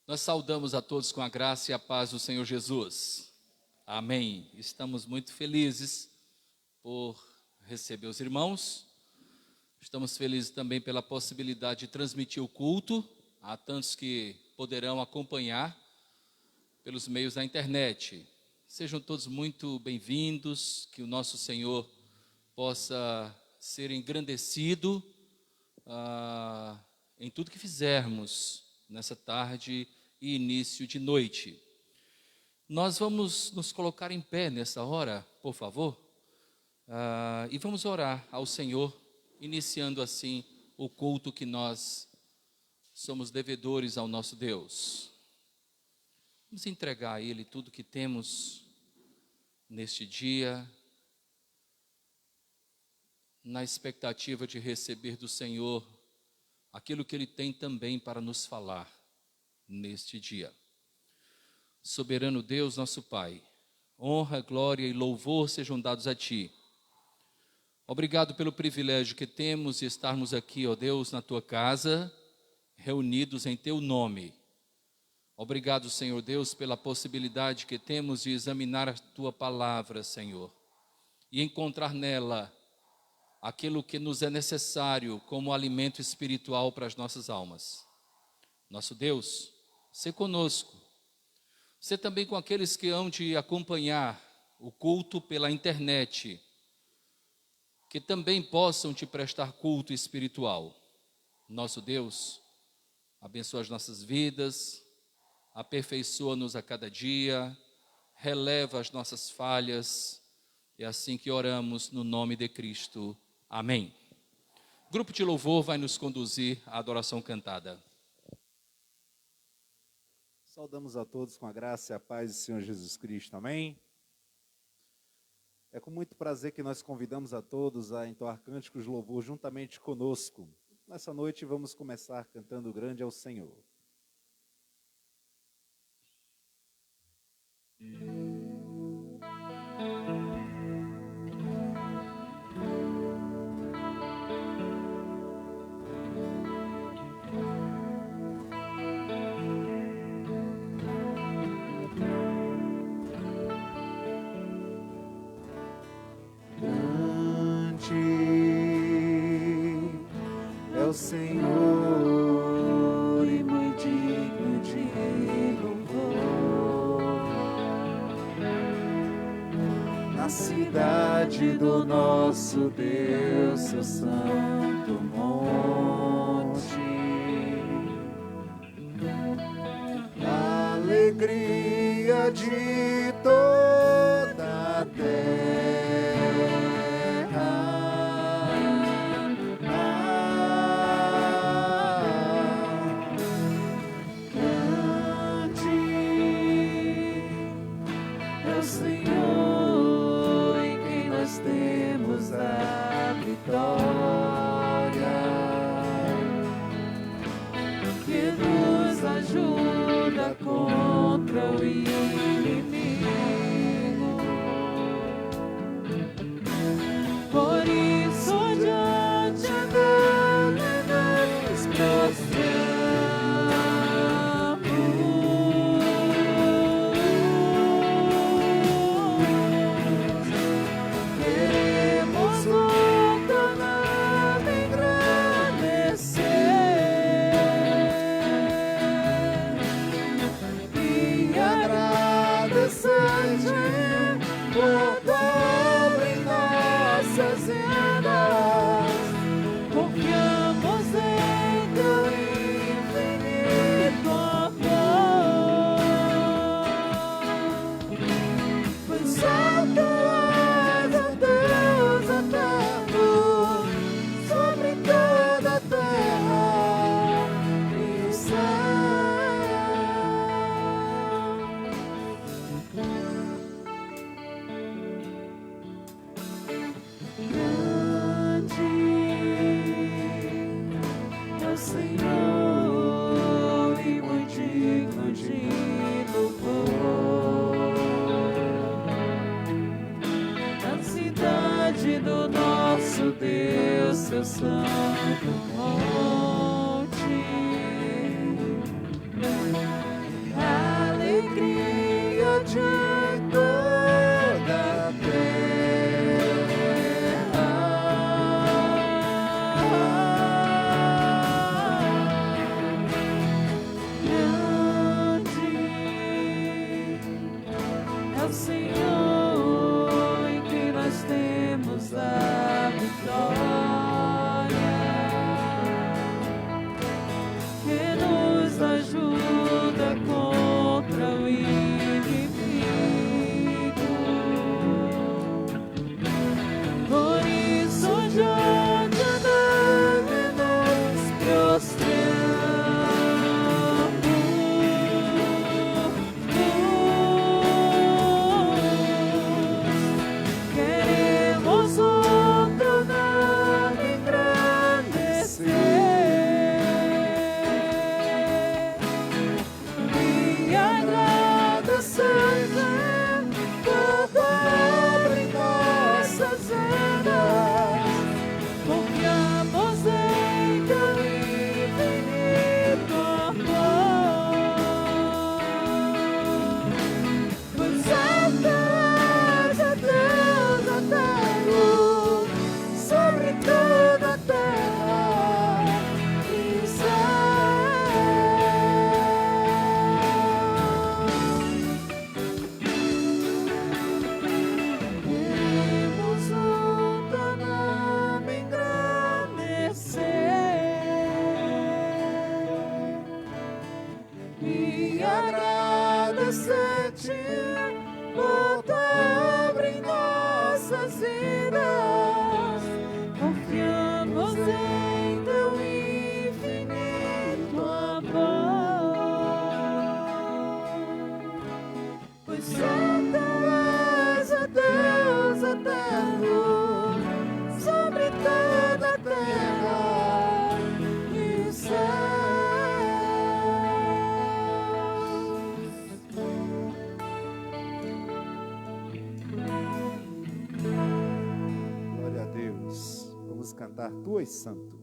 Nós saudamos a todos com a graça e a paz do Senhor Jesus. Amém. Estamos muito felizes por receber os irmãos. Estamos felizes também pela possibilidade de transmitir o culto a tantos que poderão acompanhar pelos meios da internet. Sejam todos muito bem-vindos, que o nosso Senhor possa ser engrandecido em tudo que fizermos nessa tarde e início de noite. Nós vamos nos colocar em pé nessa hora, por favor, e vamos orar ao Senhor, iniciando assim o culto que nós somos devedores ao nosso Deus. Vamos entregar a Ele tudo que temos neste dia, na expectativa de receber do Senhor aquilo que Ele tem também para nos falar neste dia. Soberano Deus, nosso Pai, honra, glória e louvor sejam dados a Ti. Obrigado pelo privilégio que temos de estarmos aqui, ó Deus, na Tua casa, reunidos em Teu nome. Obrigado, Senhor Deus, pela possibilidade que temos de examinar a Tua palavra, Senhor, e encontrar nela aquilo que nos é necessário como alimento espiritual para as nossas almas. Nosso Deus, sê conosco. Sê também com aqueles que hão de acompanhar o culto pela internet, que também possam te prestar culto espiritual. Nosso Deus, abençoa as nossas vidas, aperfeiçoa-nos a cada dia, releva as nossas falhas. É assim que oramos no nome de Cristo. Amém. O grupo de louvor vai nos conduzir à adoração cantada. Saudamos a todos com a graça e a paz do Senhor Jesus Cristo. Amém. É com muito prazer que nós convidamos a todos a entoar cânticos de louvor juntamente conosco. Nessa noite vamos começar cantando Grande é o Senhor. Senhor, e muito digno de louvor, na cidade do nosso Deus, seu santo monte, alegria de toda a terra. Contra o inimigo, por isso diante dele nos prostramos, queremos o teu nome engrandecer. Por tua em nossas vidas, confiamos em teu infinito amor. Pois só tu és o Deus eterno sobre toda a terra e o céu. Senhor, e muito digno de louvor, na cidade do nosso Deus, seu santo monte, e agradecer-te por tua obra em nossas vidas. Confiamos em teu infinito amor, pois Santo és o Deus eterno sobre toda a terra e os céus. Glória a Deus. Vamos cantar Tu és Santo.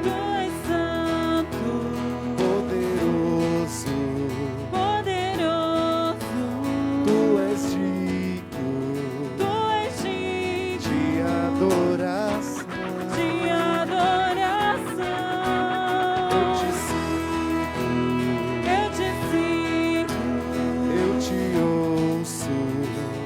Tu és santo, Poderoso, poderoso, Tu és digno tu és digno de adoração. de adoração. Eu te sigo, Eu te sigo, eu te ouço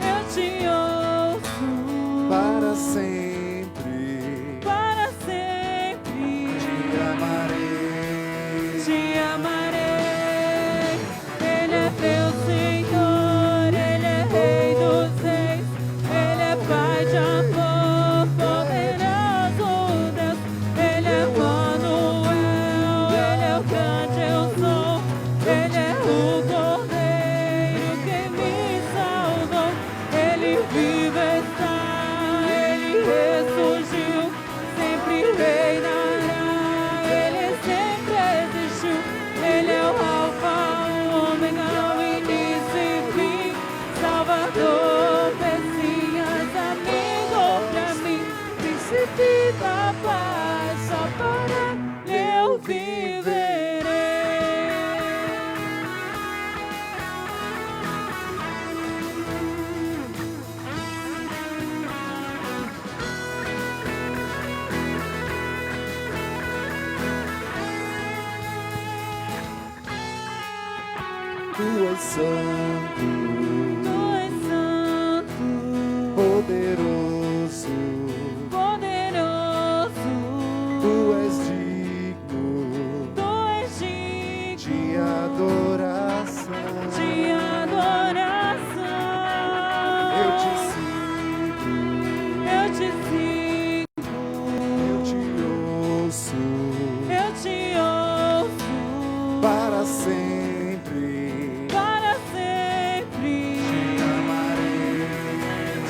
eu te ouço para sempre. para sempre. Te amarei. Te amarei. Ele é teu Senhor, Ele é Rei dos Reis, Ele é Pai de amor, poderoso Deus. Ele é Manuel, Ele é o grande eu sou, Ele é o Cordeiro que me salvou. Ele vive está, Ele ressurgiu, sempre reinará, Ele sempre existiu. Ele é o Alfa, o Ômega, o início e fim, Salvador, Messias, amigo pra mim, Príncipe da paz, só para eu viverei. Tu és santo, Tu és santo, poderoso, poderoso, Tu és digno tu és digno de adoração. de adoração. Eu te sigo, Eu te sigo, eu te ouço eu te ouço para sempre. para sempre. Te amarei.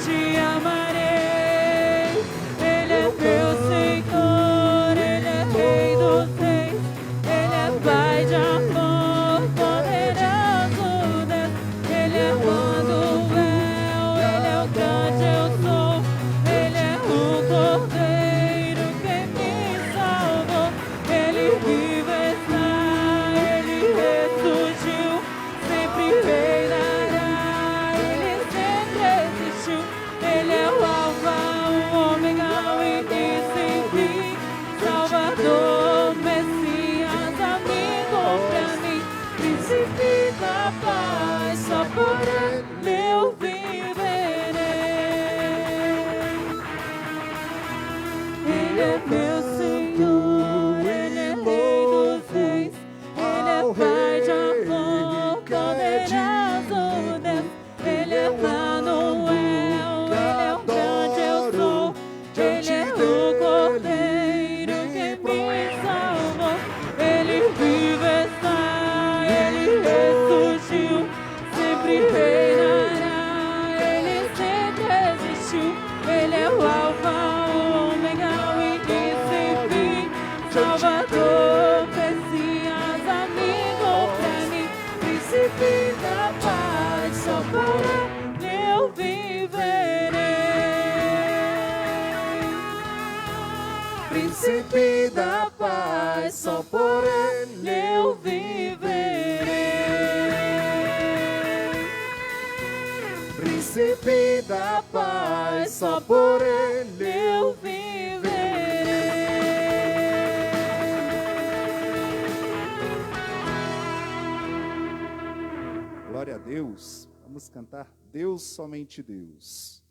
Te amarei. Ele é teu Senhor, Ele é Rei dos Reis, Ele é Pai de amor, poderoso Deus. Ele é Manuel, Ele é o grande eu sou, Ele é o Cordeiro que me salvou. Ele vive está, Ele ressurgiu, sempre reinará, Ele sempre existiu. Ele é o Alfa, o Ômega, o início e fim, Salvador, Messias, amigo pra mim, Príncipe da paz, só por Ele eu viverei. Ele é meu Senhor, Ele é Rei dos Reis, Ele é Pai de amor, poderoso Deus. Ele é Manuel, Ele é o grande eu sou, Ele é o Cordeiro que me salvou. Ele vive está, Ele ressurgiu, sempre reinará, Ele sempre existiu. Ele é o Alfa, o Ômega, o início Príncipe da paz, só por ele eu viverei. Príncipe da paz, só por ele eu viverei. Glória a Deus. Vamos cantar Deus, somente Deus.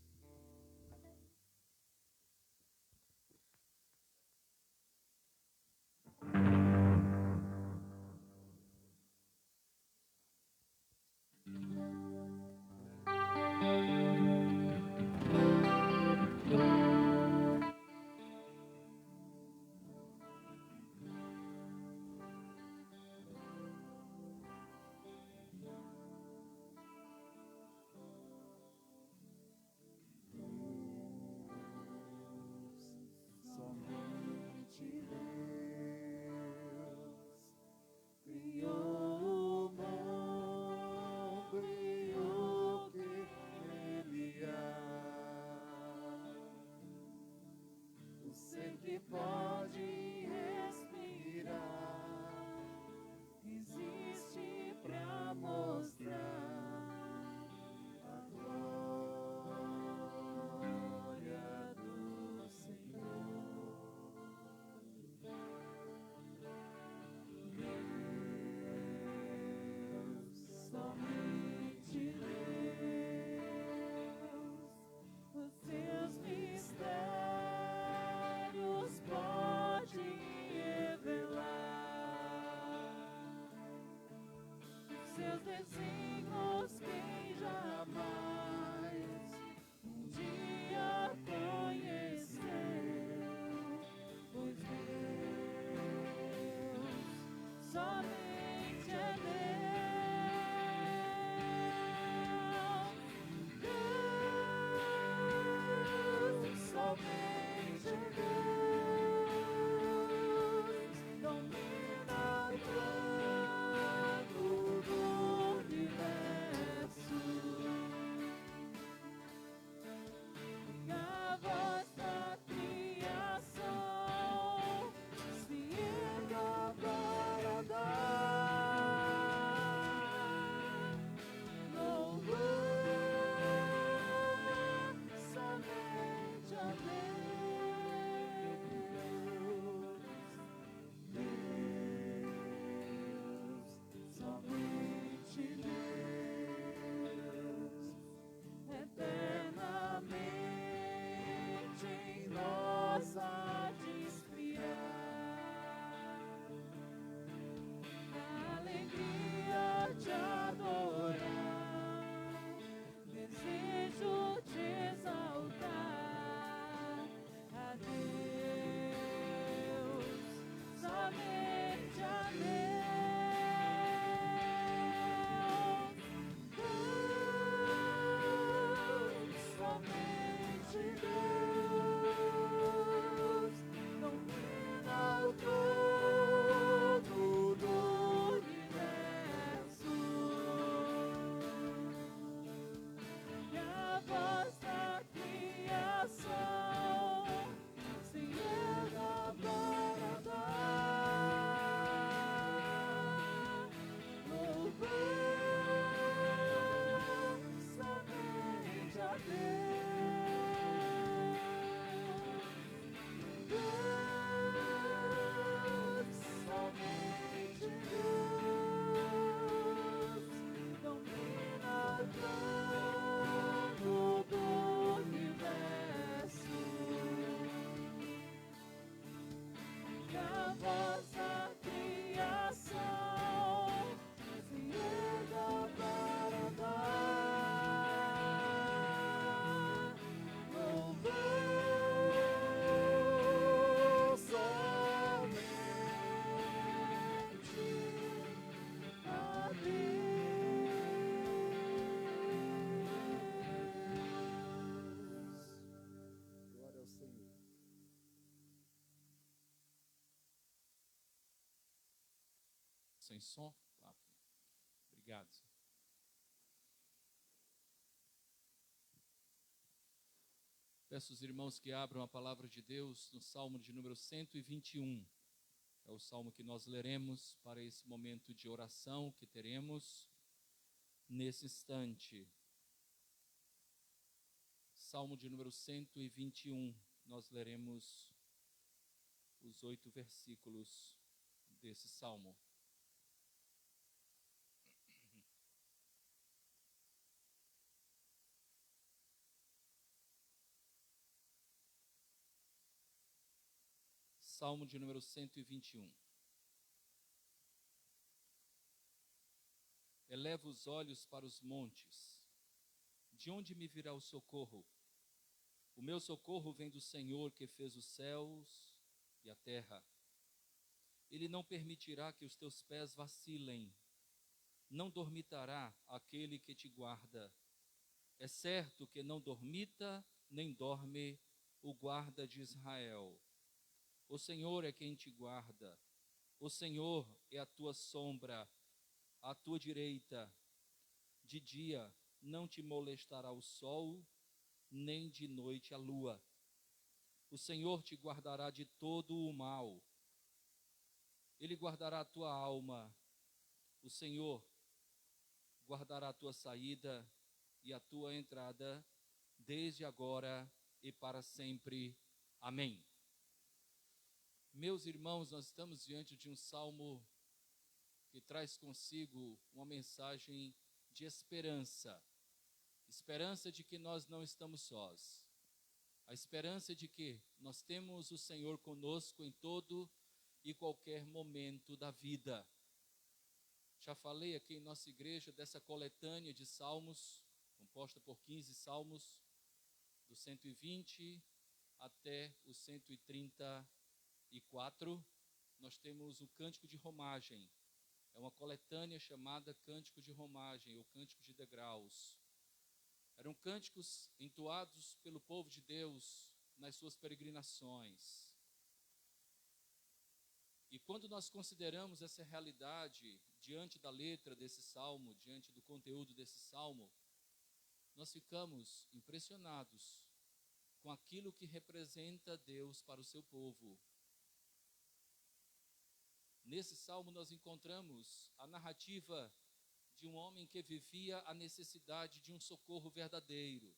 Sem som? Tá. Obrigado. Peço aos irmãos que abram a palavra de Deus no Salmo de número 121. É o salmo que nós leremos para esse momento de oração que teremos nesse instante. Salmo de número 121. Nós leremos os 8 versículos desse salmo. Salmo de número 121. Eleva os olhos para os montes. De onde me virá o socorro? O meu socorro vem do Senhor que fez os céus e a terra. Ele não permitirá que os teus pés vacilem. Não dormitará aquele que te guarda. É certo que não dormita nem dorme o guarda de Israel. O Senhor é quem te guarda. O Senhor é a tua sombra, à tua direita. De dia não te molestará o sol, nem de noite a lua. O Senhor te guardará de todo o mal. Ele guardará a tua alma. O Senhor guardará a tua saída e a tua entrada, desde agora e para sempre. Amém. Meus irmãos, nós estamos diante de um salmo que traz consigo uma mensagem de esperança. Esperança de que nós não estamos sós. A esperança de que nós temos o Senhor conosco em todo e qualquer momento da vida. Já falei aqui em nossa igreja dessa coletânea de salmos, composta por 15 salmos, do 120 até o 134, nós temos o Cântico de Romagem. É uma coletânea chamada Cântico de Romagem, ou Cântico de Degraus. Eram cânticos entoados pelo povo de Deus nas suas peregrinações. E quando nós consideramos essa realidade diante da letra desse salmo, diante do conteúdo desse salmo, nós ficamos impressionados com aquilo que representa Deus para o seu povo. Nesse salmo nós encontramos a narrativa de um homem que vivia a necessidade de um socorro verdadeiro.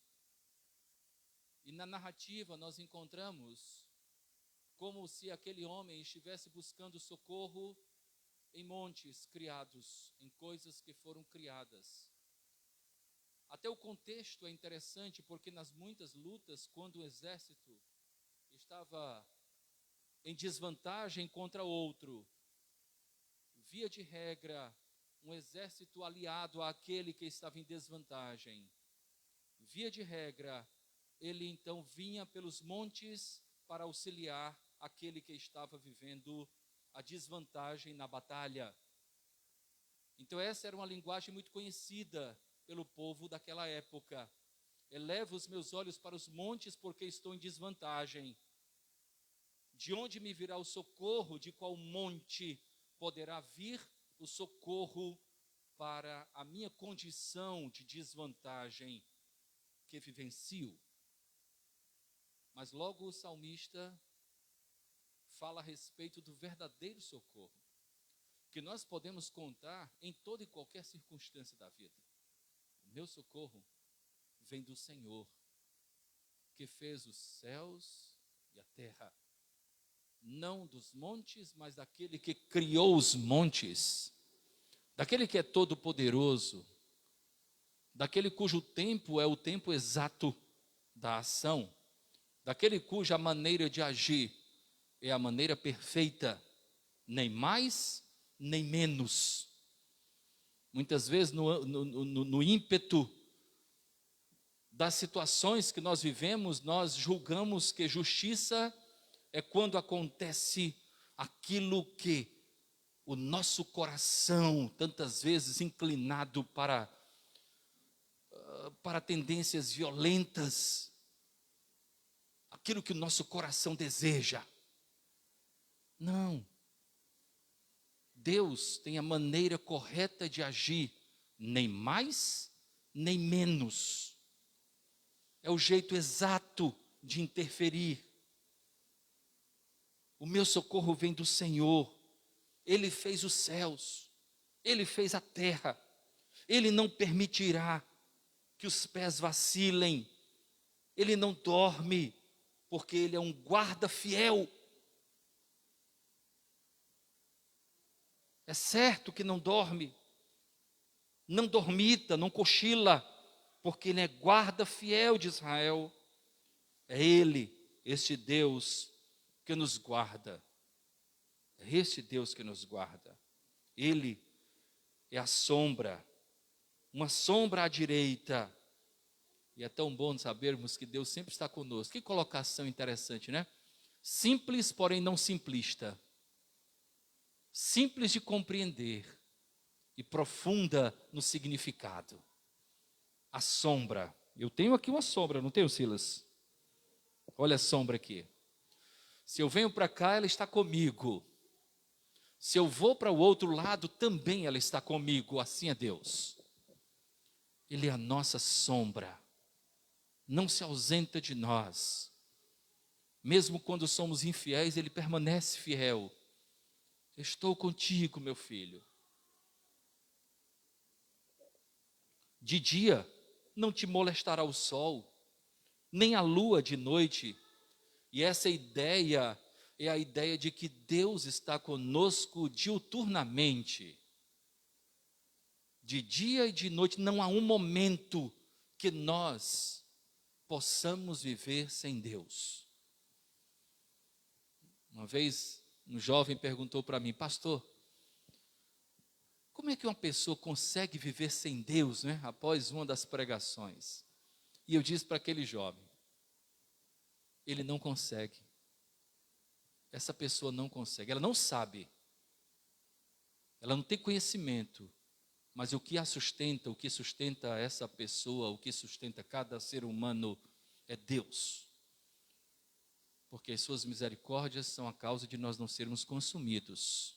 E na narrativa nós encontramos como se aquele homem estivesse buscando socorro em montes criados, em coisas que foram criadas. Até o contexto é interessante, porque nas muitas lutas, quando o exército estava em desvantagem contra outro, via de regra, um exército aliado àquele que estava em desvantagem. Via de regra, ele então vinha pelos montes para auxiliar aquele que estava vivendo a desvantagem na batalha. Então essa era uma linguagem muito conhecida pelo povo daquela época. Elevo os meus olhos para os montes porque estou em desvantagem. De onde me virá o socorro? De qual monte poderá vir o socorro para a minha condição de desvantagem que vivencio? Mas logo o salmista fala a respeito do verdadeiro socorro, que nós podemos contar em toda e qualquer circunstância da vida. O meu socorro vem do Senhor, que fez os céus e a terra. Não dos montes, mas daquele que criou os montes, daquele que é todo poderoso, daquele cujo tempo é o tempo exato da ação, daquele cuja maneira de agir é a maneira perfeita, nem mais, nem menos. Muitas vezes no ímpeto das situações que nós vivemos, nós julgamos que justiça é quando acontece aquilo que o nosso coração, tantas vezes inclinado para tendências violentas, aquilo que o nosso coração deseja. Não. Deus tem a maneira correta de agir, nem mais, nem menos. É o jeito exato de interferir. O meu socorro vem do Senhor. Ele fez os céus, Ele fez a terra. Ele não permitirá que os pés vacilem. Ele não dorme, porque Ele é um guarda fiel. É certo que não dorme, não dormita, não cochila, porque Ele é guarda fiel de Israel. É Ele, este Deus, que nos guarda. É este Deus que nos guarda. Ele é a sombra, uma sombra à direita. E é tão bom sabermos que Deus sempre está conosco. Que colocação interessante, né? Simples, porém não simplista. Simples de compreender e profunda no significado. A sombra. Eu tenho aqui uma sombra, não tenho, Silas? Olha a sombra aqui. Se eu venho para cá, ela está comigo. Se eu vou para o outro lado, também ela está comigo. Assim é Deus. Ele é a nossa sombra. Não se ausenta de nós. Mesmo quando somos infiéis, Ele permanece fiel. Estou contigo, meu filho. De dia não te molestará o sol, nem a lua de noite. E essa ideia é a ideia de que Deus está conosco diuturnamente. De dia e de noite, não há um momento que nós possamos viver sem Deus. Uma vez, um jovem perguntou para mim: pastor, como é que uma pessoa consegue viver sem Deus, né? Após uma das pregações. E eu disse para aquele jovem: ele não consegue. Essa pessoa não consegue, ela não sabe. Ela não tem conhecimento. Mas o que a sustenta, o que sustenta essa pessoa, o que sustenta cada ser humano é Deus. Porque as suas misericórdias são a causa de nós não sermos consumidos.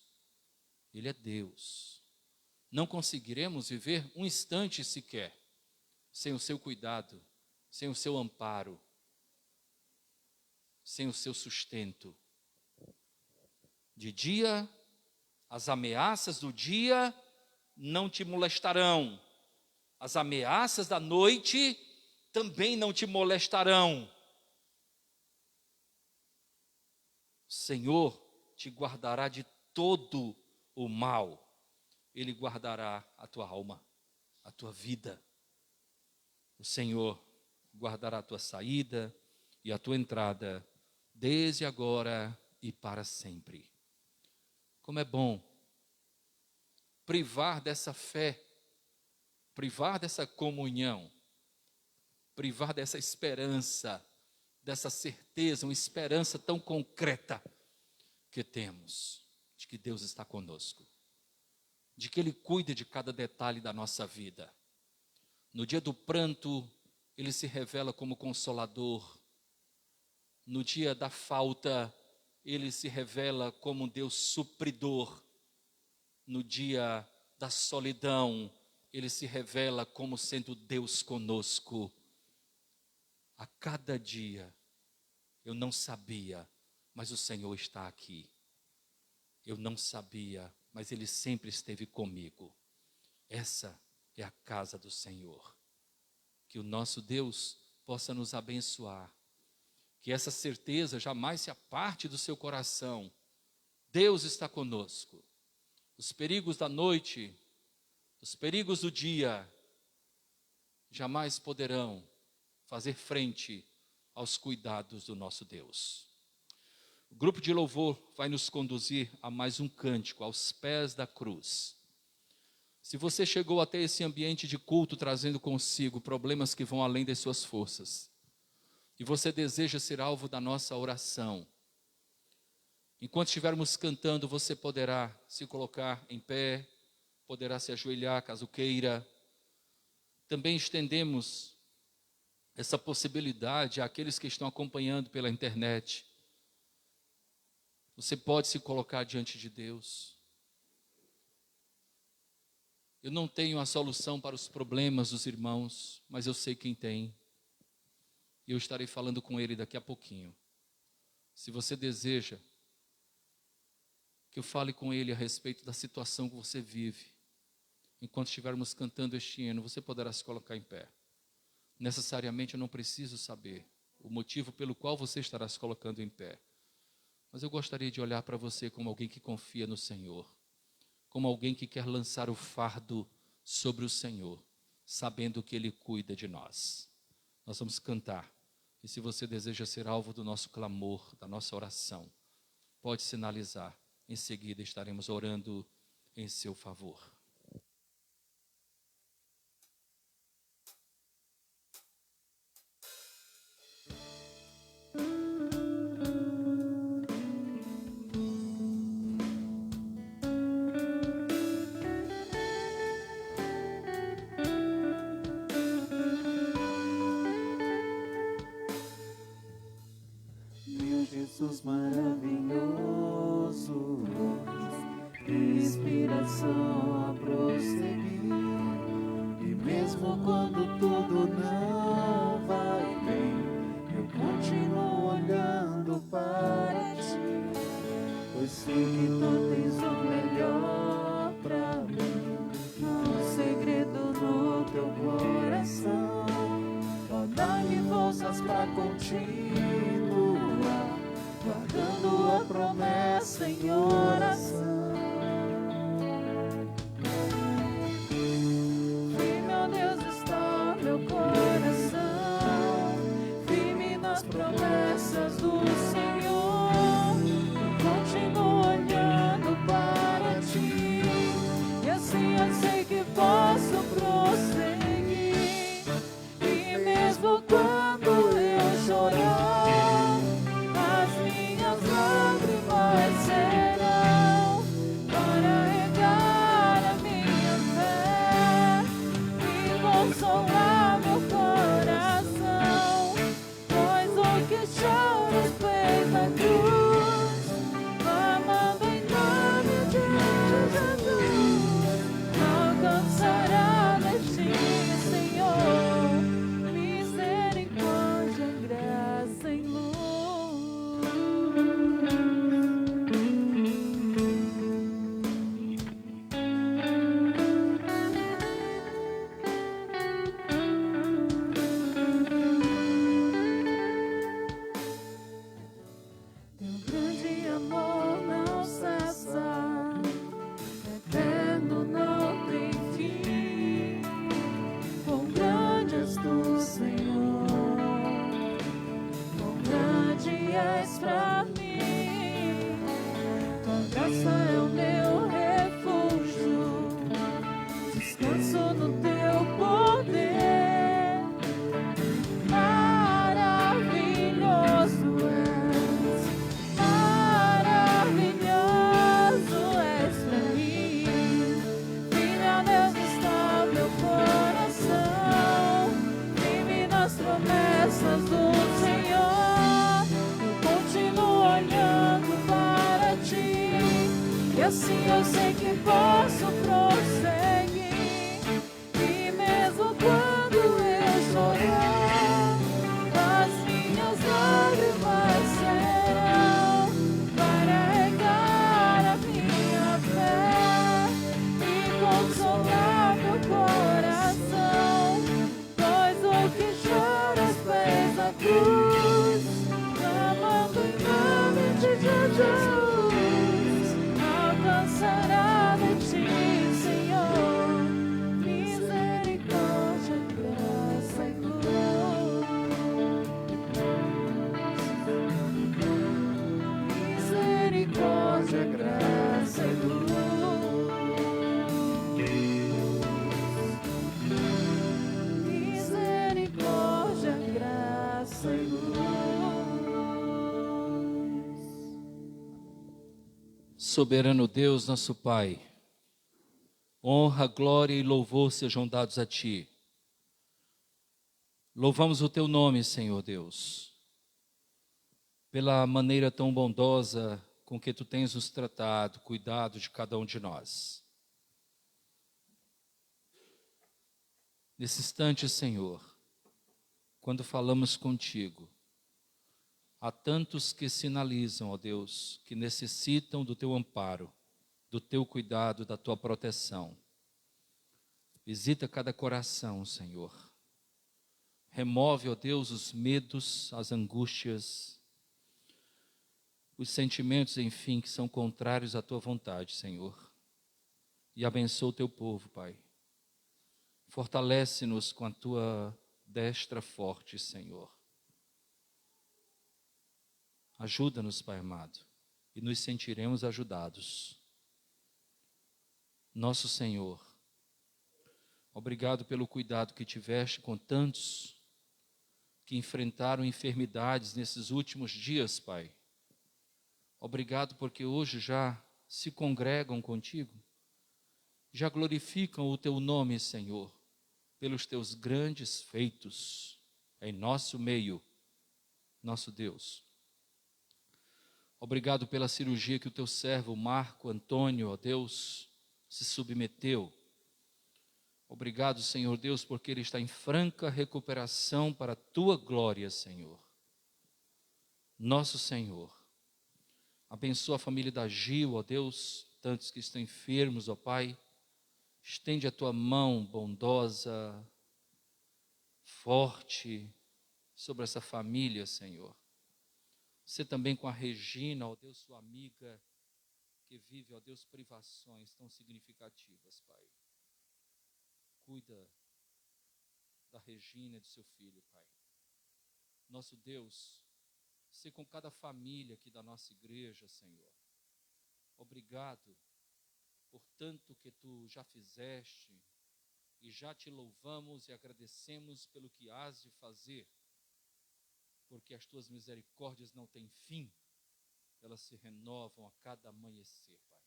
Ele é Deus. Não conseguiremos viver um instante sequer sem o seu cuidado, sem o seu amparo, sem o seu sustento. De dia, as ameaças do dia não te molestarão. As ameaças da noite também não te molestarão. O Senhor te guardará de todo o mal. Ele guardará a tua alma, a tua vida. O Senhor guardará a tua saída e a tua entrada, desde agora e para sempre. Como é bom privar dessa fé, privar dessa comunhão, privar dessa esperança, dessa certeza, uma esperança tão concreta que temos, de que Deus está conosco, de que Ele cuida de cada detalhe da nossa vida. No dia do pranto, Ele se revela como consolador. No dia da falta, Ele se revela como um Deus supridor. No dia da solidão, Ele se revela como sendo Deus conosco. A cada dia, eu não sabia, mas o Senhor está aqui. Eu não sabia, mas Ele sempre esteve comigo. Essa é a casa do Senhor. Que o nosso Deus possa nos abençoar. Que essa certeza jamais se aparte do seu coração. Deus está conosco. Os perigos da noite, os perigos do dia, jamais poderão fazer frente aos cuidados do nosso Deus. O grupo de louvor vai nos conduzir a mais um cântico, aos pés da cruz. Se você chegou até esse ambiente de culto trazendo consigo problemas que vão além das suas forças, e você deseja ser alvo da nossa oração, enquanto estivermos cantando, você poderá se colocar em pé, poderá se ajoelhar caso queira. Também estendemos essa possibilidade àqueles que estão acompanhando pela internet. Você pode se colocar diante de Deus. Eu não tenho a solução para os problemas dos irmãos, mas eu sei quem tem. E eu estarei falando com ele daqui a pouquinho. Se você deseja que eu fale com ele a respeito da situação que você vive, enquanto estivermos cantando este hino, você poderá se colocar em pé. Necessariamente eu não preciso saber o motivo pelo qual você estará se colocando em pé. Mas eu gostaria de olhar para você como alguém que confia no Senhor, como alguém que quer lançar o fardo sobre o Senhor, sabendo que Ele cuida de nós. Nós vamos cantar, e se você deseja ser alvo do nosso clamor, da nossa oração, pode sinalizar, em seguida estaremos orando em seu favor. Meu Jesus maravilhoso, inspiração a prosseguir. E mesmo quando tudo não vai bem, eu continuo olhando para ti, pois sei que tu tens o melhor pra mim. Um segredo no teu coração, ó, dá-me forças pra continuar, guardando a promessa em oração. Firme, ó Deus, está meu coração, firme nas promessas do Senhor. Eu continuo olhando para ti, e assim eu sei que posso prosseguir. E mesmo quando eu chorar, as minhas lágrimas serão para regar a minha fé e consolar meu coração. Pois o que choras fez na cruz, amando em nome de Jesus, alcançará de ti, Senhor, misericórdia, graça e luz. Teu grande amor não cessa, eterno não tem fim. Quão grande és tu, Senhor, quão grande és pra mim. Tua graça é o meu refúgio, descanso no teu poder. Maravilhoso és, maravilhoso és pra mim. Firme, ó Deus, está meu coração, firme nas promessas do Senhor. Eu continuo olhando para ti, e assim eu sei que posso prosseguir. E mesmo quando eu chorar, as minhas lágrimas serão para regar a minha fé e consolar meu coração. Pois o que choras fez a cruz, amando em nome de Jesus, alcançará de ti, Senhor, misericórdia, graça e luz. Misericórdia, graça e luz. Misericórdia, graça e luz. Soberano Deus, nosso Pai, honra, glória e louvor sejam dados a Ti. Louvamos o Teu nome, Senhor Deus, pela maneira tão bondosa com que Tu tens nos tratado, cuidado de cada um de nós. Nesse instante, Senhor, quando falamos contigo, há tantos que sinalizam, ó Deus, que necessitam do teu amparo, do teu cuidado, da tua proteção. Visita cada coração, Senhor. Remove, ó Deus, os medos, as angústias, os sentimentos, enfim, que são contrários à tua vontade, Senhor. E abençoa o teu povo, Pai. Fortalece-nos com a tua destra forte, Senhor. Ajuda-nos, Pai amado, e nos sentiremos ajudados. Nosso Senhor, obrigado pelo cuidado que tiveste com tantos que enfrentaram enfermidades nesses últimos dias, Pai. Obrigado porque hoje já se congregam contigo, já glorificam o teu nome, Senhor, pelos teus grandes feitos em nosso meio, nosso Deus. Obrigado pela cirurgia que o teu servo Marco Antônio, ó Deus, se submeteu. Obrigado, Senhor Deus, porque ele está em franca recuperação para a tua glória, Senhor. Nosso Senhor, abençoa a família da Gil, ó Deus, tantos que estão enfermos, ó Pai. Estende a tua mão bondosa, forte, sobre essa família, Senhor. Você também com a Regina, ó Deus, sua amiga, que vive, ó Deus, privações tão significativas, Pai. Cuida da Regina e do seu filho, Pai. Nosso Deus, se com cada família aqui da nossa igreja, Senhor. Obrigado por tanto que tu já fizeste e já te louvamos e agradecemos pelo que hás de fazer, porque as tuas misericórdias não têm fim, elas se renovam a cada amanhecer, Pai.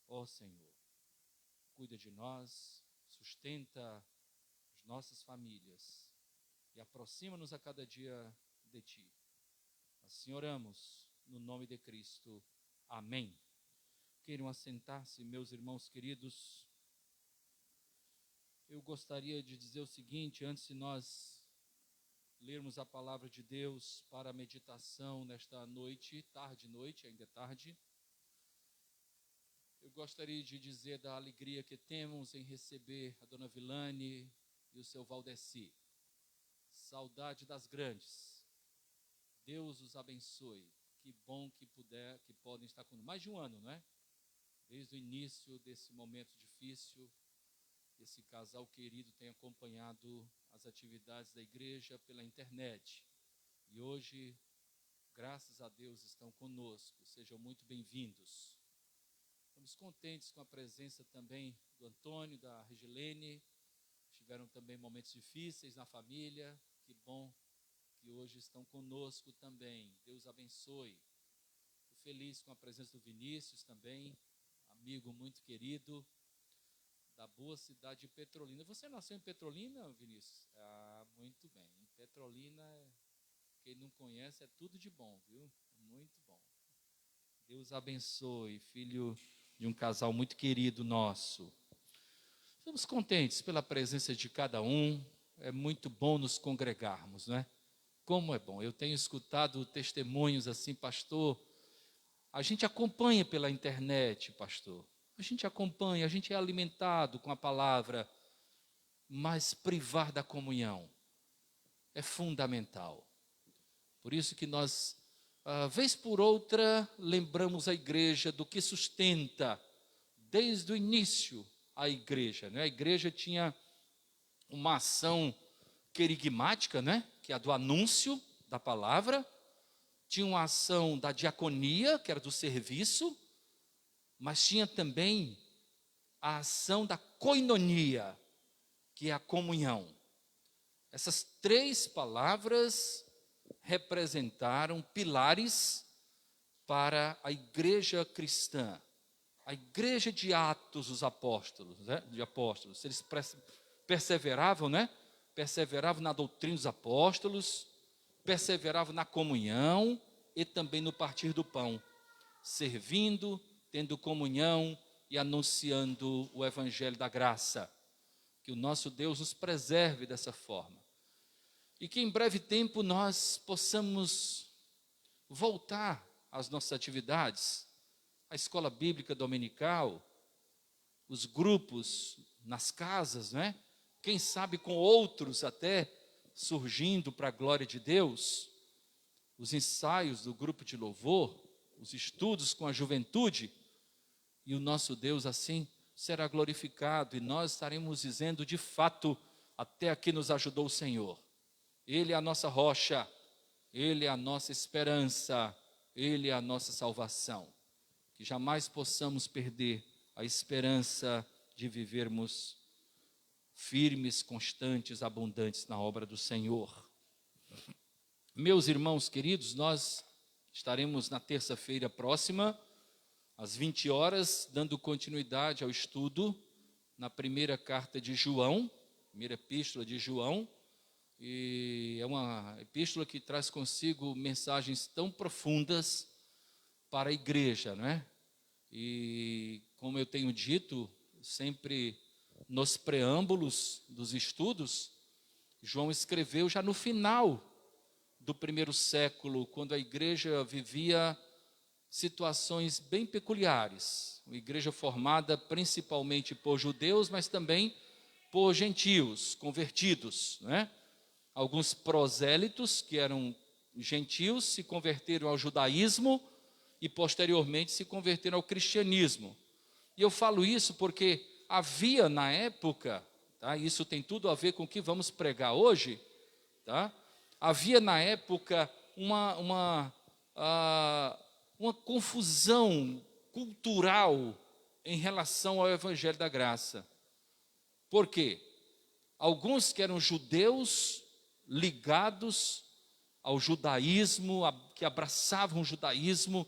Ó Senhor, cuida de nós, sustenta as nossas famílias e aproxima-nos a cada dia de Ti. Assim oramos, no nome de Cristo. Amém. Queiram assentar-se, meus irmãos queridos. Eu gostaria de dizer o seguinte, antes de nós lermos a palavra de Deus para a meditação nesta noite, tarde-noite, ainda é tarde. Eu gostaria de dizer da alegria que temos em receber a dona Vilane e o seu Valdeci. Saudade das grandes. Deus os abençoe. Que bom que podem estar conosco. Mais de um ano, não é? Desde o início desse momento difícil, esse casal querido tem acompanhado as atividades da igreja pela internet. E hoje, graças a Deus, estão conosco. Sejam muito bem-vindos. Estamos contentes com a presença também do Antônio, da Regilene. Tiveram também momentos difíceis na família. Que bom que hoje estão conosco também. Deus abençoe. Estou feliz com a presença do Vinícius também, amigo muito querido, da boa cidade de Petrolina. Você nasceu em Petrolina, Vinícius? Ah, muito bem. Em Petrolina, quem não conhece, é tudo de bom, viu? Muito bom. Deus abençoe, filho de um casal muito querido nosso. Estamos contentes pela presença de cada um. É muito bom nos congregarmos, não é? Como é bom. Eu tenho escutado testemunhos assim, pastor. A gente acompanha pela internet, pastor. A gente acompanha, a gente é alimentado com a palavra, mas privar da comunhão é fundamental. Por isso que nós, vez por outra, lembramos a igreja do que sustenta desde o início a igreja, né? A igreja tinha uma ação querigmática, né? Que é a do anúncio da palavra. Tinha uma ação da diaconia, que era do serviço, mas tinha também a ação da koinonia, que é a comunhão. Essas três palavras representaram pilares para a igreja cristã, a igreja de Atos dos Apóstolos, né? De apóstolos. Eles perseveravam, né? Perseveravam na doutrina dos apóstolos, perseveravam na comunhão e também no partir do pão, servindo, tendo comunhão e anunciando o evangelho da graça. Que o nosso Deus nos preserve dessa forma. e que em breve tempo nós possamos voltar às nossas atividades, a escola bíblica dominical, os grupos nas casas, né? Quem sabe com outros até surgindo para a glória de Deus, os ensaios do grupo de louvor, os estudos com a juventude, e o nosso Deus assim será glorificado, e nós estaremos dizendo de fato, até aqui nos ajudou o Senhor. Ele é a nossa rocha, Ele é a nossa esperança, Ele é a nossa salvação. Que jamais possamos perder a esperança de vivermos firmes, constantes, abundantes na obra do Senhor. Meus irmãos queridos, nós estaremos na terça-feira próxima, às 20 horas, dando continuidade ao estudo na primeira carta de João, primeira epístola de João, e é uma epístola que traz consigo mensagens tão profundas para a igreja, não é? E como eu tenho dito, sempre nos preâmbulos dos estudos, João escreveu já no final do primeiro século, quando a igreja vivia situações bem peculiares, uma igreja formada principalmente por judeus, mas também por gentios convertidos, não é? Alguns prosélitos, que eram gentios, se converteram ao judaísmo e posteriormente se converteram ao cristianismo. E eu falo isso porque havia na época, tá? Isso tem tudo a ver com o que vamos pregar hoje, tá? Havia na época uma confusão cultural em relação ao Evangelho da Graça. Por quê? Alguns que eram judeus ligados ao judaísmo, que abraçavam o judaísmo,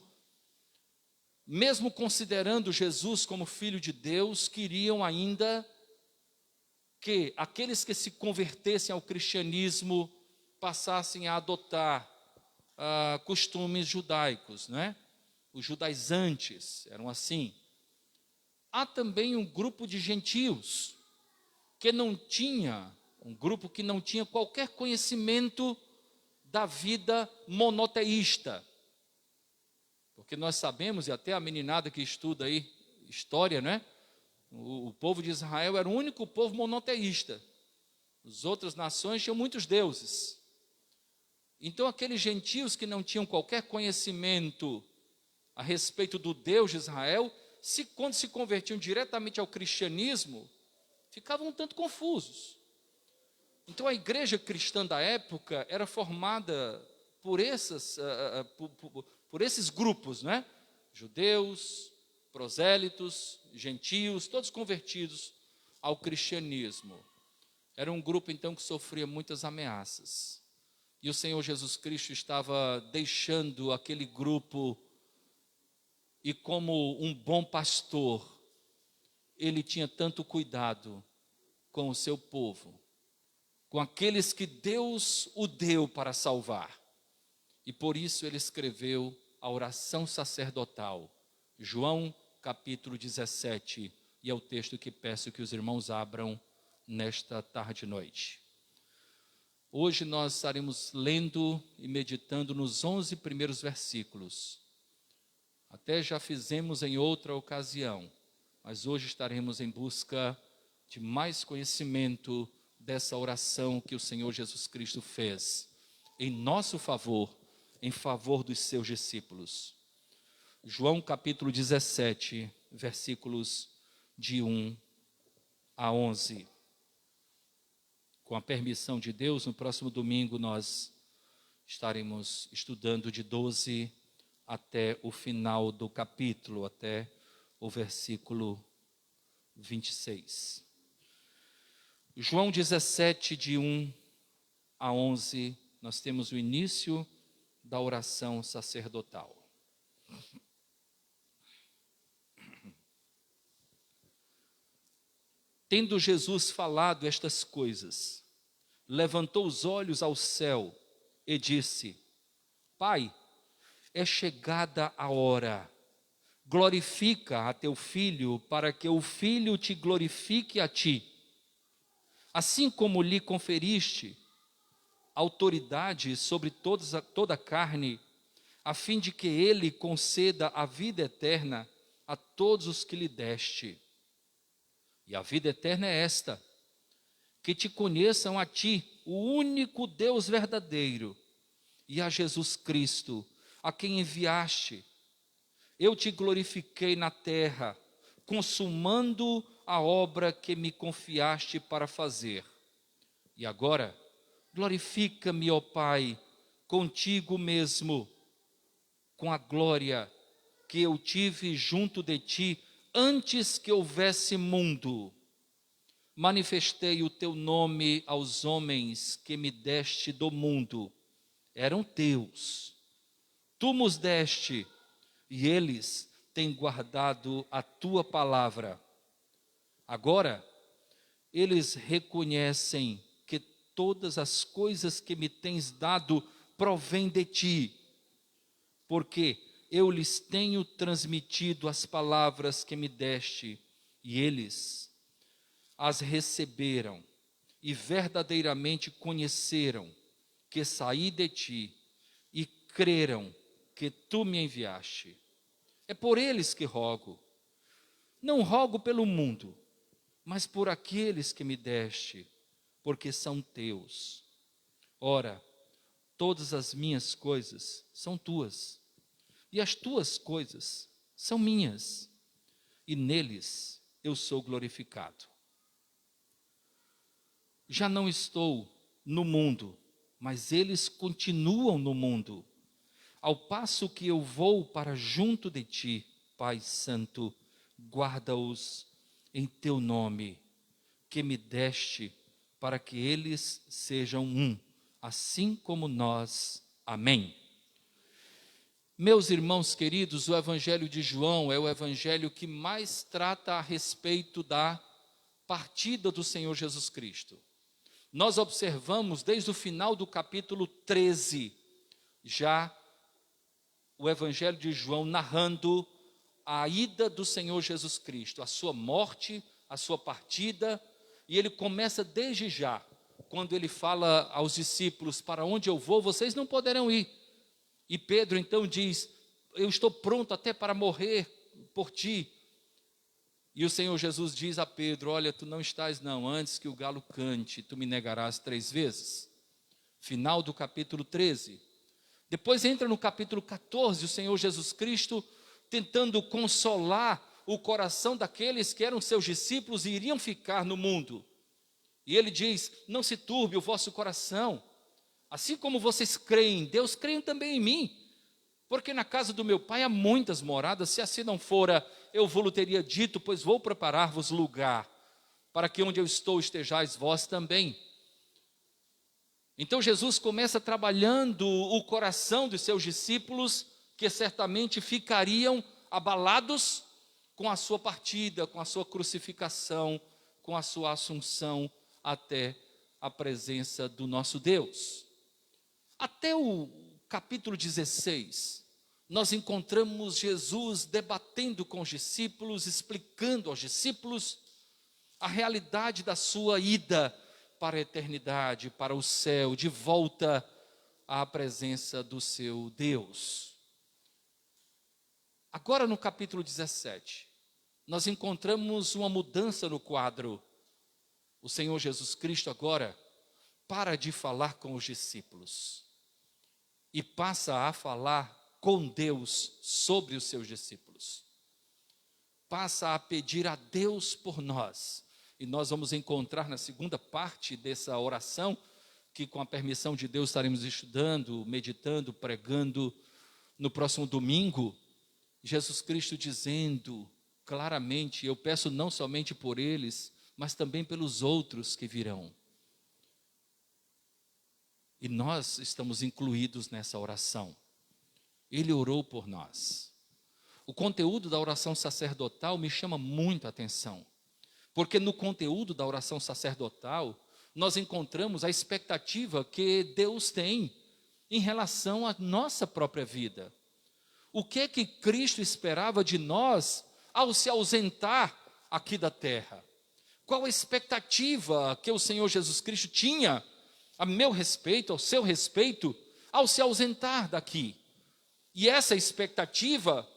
mesmo considerando Jesus como Filho de Deus, queriam ainda que aqueles que se convertessem ao cristianismo passassem a adotar costumes judaicos, né? Os judaizantes eram assim. Há também um grupo de gentios que não tinha, um grupo que não tinha qualquer conhecimento da vida monoteísta. Porque nós sabemos, e até a meninada que estuda aí história, né? O povo de Israel era o único povo monoteísta. As outras nações tinham muitos deuses. Então aqueles gentios que não tinham qualquer conhecimento a respeito do Deus de Israel, quando se convertiam diretamente ao cristianismo, ficavam um tanto confusos. Então a igreja cristã da época era formada por esses grupos, né? Judeus, prosélitos, gentios, todos convertidos ao cristianismo. Era um grupo então que sofria muitas ameaças. E o Senhor Jesus Cristo estava deixando aquele grupo, e como um bom pastor, ele tinha tanto cuidado com o seu povo, com aqueles que Deus o deu para salvar. E por isso ele escreveu a oração sacerdotal, João capítulo 17, e é o texto que peço que os irmãos abram nesta tarde e noite. Hoje nós estaremos lendo e meditando nos 11 primeiros versículos. Até já fizemos em outra ocasião, mas hoje estaremos em busca de mais conhecimento dessa oração que o Senhor Jesus Cristo fez em nosso favor, em favor dos seus discípulos. João capítulo 17, versículos de 1 a 11. Com a permissão de Deus, no próximo domingo nós estaremos estudando de 12 até o final do capítulo, até o versículo 26. João 17, de 1 a 11, nós temos o início da oração sacerdotal. Tendo Jesus falado estas coisas, levantou os olhos ao céu e disse: Pai, é chegada a hora, glorifica a teu Filho, para que o Filho te glorifique a ti. Assim como lhe conferiste autoridade sobre toda a carne, a fim de que ele conceda a vida eterna a todos os que lhe deste. E a vida eterna é esta: que te conheçam a ti, o único Deus verdadeiro, e a Jesus Cristo, a quem enviaste. Eu te glorifiquei na terra, consumando a obra que me confiaste para fazer. E agora, glorifica-me, ó Pai, contigo mesmo, com a glória que eu tive junto de ti antes que houvesse mundo. Manifestei o teu nome aos homens que me deste do mundo. Eram teus. Tu nos deste, e eles têm guardado a tua palavra. Agora, eles reconhecem que todas as coisas que me tens dado provêm de ti, porque eu lhes tenho transmitido as palavras que me deste, e eles as receberam, e verdadeiramente conheceram que saí de ti, e creram que tu me enviaste. É por eles que rogo. Não rogo pelo mundo, mas por aqueles que me deste, porque são teus. Ora, todas as minhas coisas são tuas, e as tuas coisas são minhas, e neles eu sou glorificado. Já não estou no mundo, mas eles continuam no mundo, ao passo que eu vou para junto de ti, Pai Santo. Guarda-os em teu nome, que me deste, para que eles sejam um, assim como nós. Amém. Meus irmãos queridos, o Evangelho de João é o evangelho que mais trata a respeito da partida do Senhor Jesus Cristo. Nós observamos desde o final do capítulo 13, já o Evangelho de João narrando a ida do Senhor Jesus Cristo, a sua morte, a sua partida, e ele começa desde já, quando ele fala aos discípulos: para onde eu vou, vocês não poderão ir. E Pedro então diz: eu estou pronto até para morrer por ti. E o Senhor Jesus diz a Pedro: olha, tu não estás não, antes que o galo cante, tu me negarás 3 vezes. Final do capítulo 13. Depois entra no capítulo 14, o Senhor Jesus Cristo tentando consolar o coração daqueles que eram seus discípulos e iriam ficar no mundo. E ele diz: não se turbe o vosso coração, assim como vocês creem em Deus, creiam também em mim. Porque na casa do meu pai há muitas moradas, se assim não fora, eu vou-lo teria dito, pois vou preparar-vos lugar, para que onde eu estou estejais vós também. Então Jesus começa trabalhando o coração dos seus discípulos, que certamente ficariam abalados com a sua partida, com a sua crucificação, com a sua assunção até a presença do nosso Deus. Até o capítulo 16, nós encontramos Jesus debatendo com os discípulos, explicando aos discípulos a realidade da sua ida para a eternidade, para o céu, de volta à presença do seu Deus. Agora no capítulo 17, nós encontramos uma mudança no quadro. O Senhor Jesus Cristo agora para de falar com os discípulos e passa a falar com Deus sobre os seus discípulos. Passa a pedir a Deus por nós. E nós vamos encontrar na segunda parte dessa oração, que com a permissão de Deus estaremos estudando, meditando, pregando no próximo domingo, Jesus Cristo dizendo claramente: eu peço não somente por eles, mas também pelos outros que virão. E nós estamos incluídos nessa oração. Ele orou por nós. O conteúdo da oração sacerdotal me chama muito a atenção, porque no conteúdo da oração sacerdotal, nós encontramos a expectativa que Deus tem em relação à nossa própria vida. O que é que Cristo esperava de nós ao se ausentar aqui da terra? Qual a expectativa que o Senhor Jesus Cristo tinha a meu respeito, ao seu respeito, ao se ausentar daqui. E essa expectativa,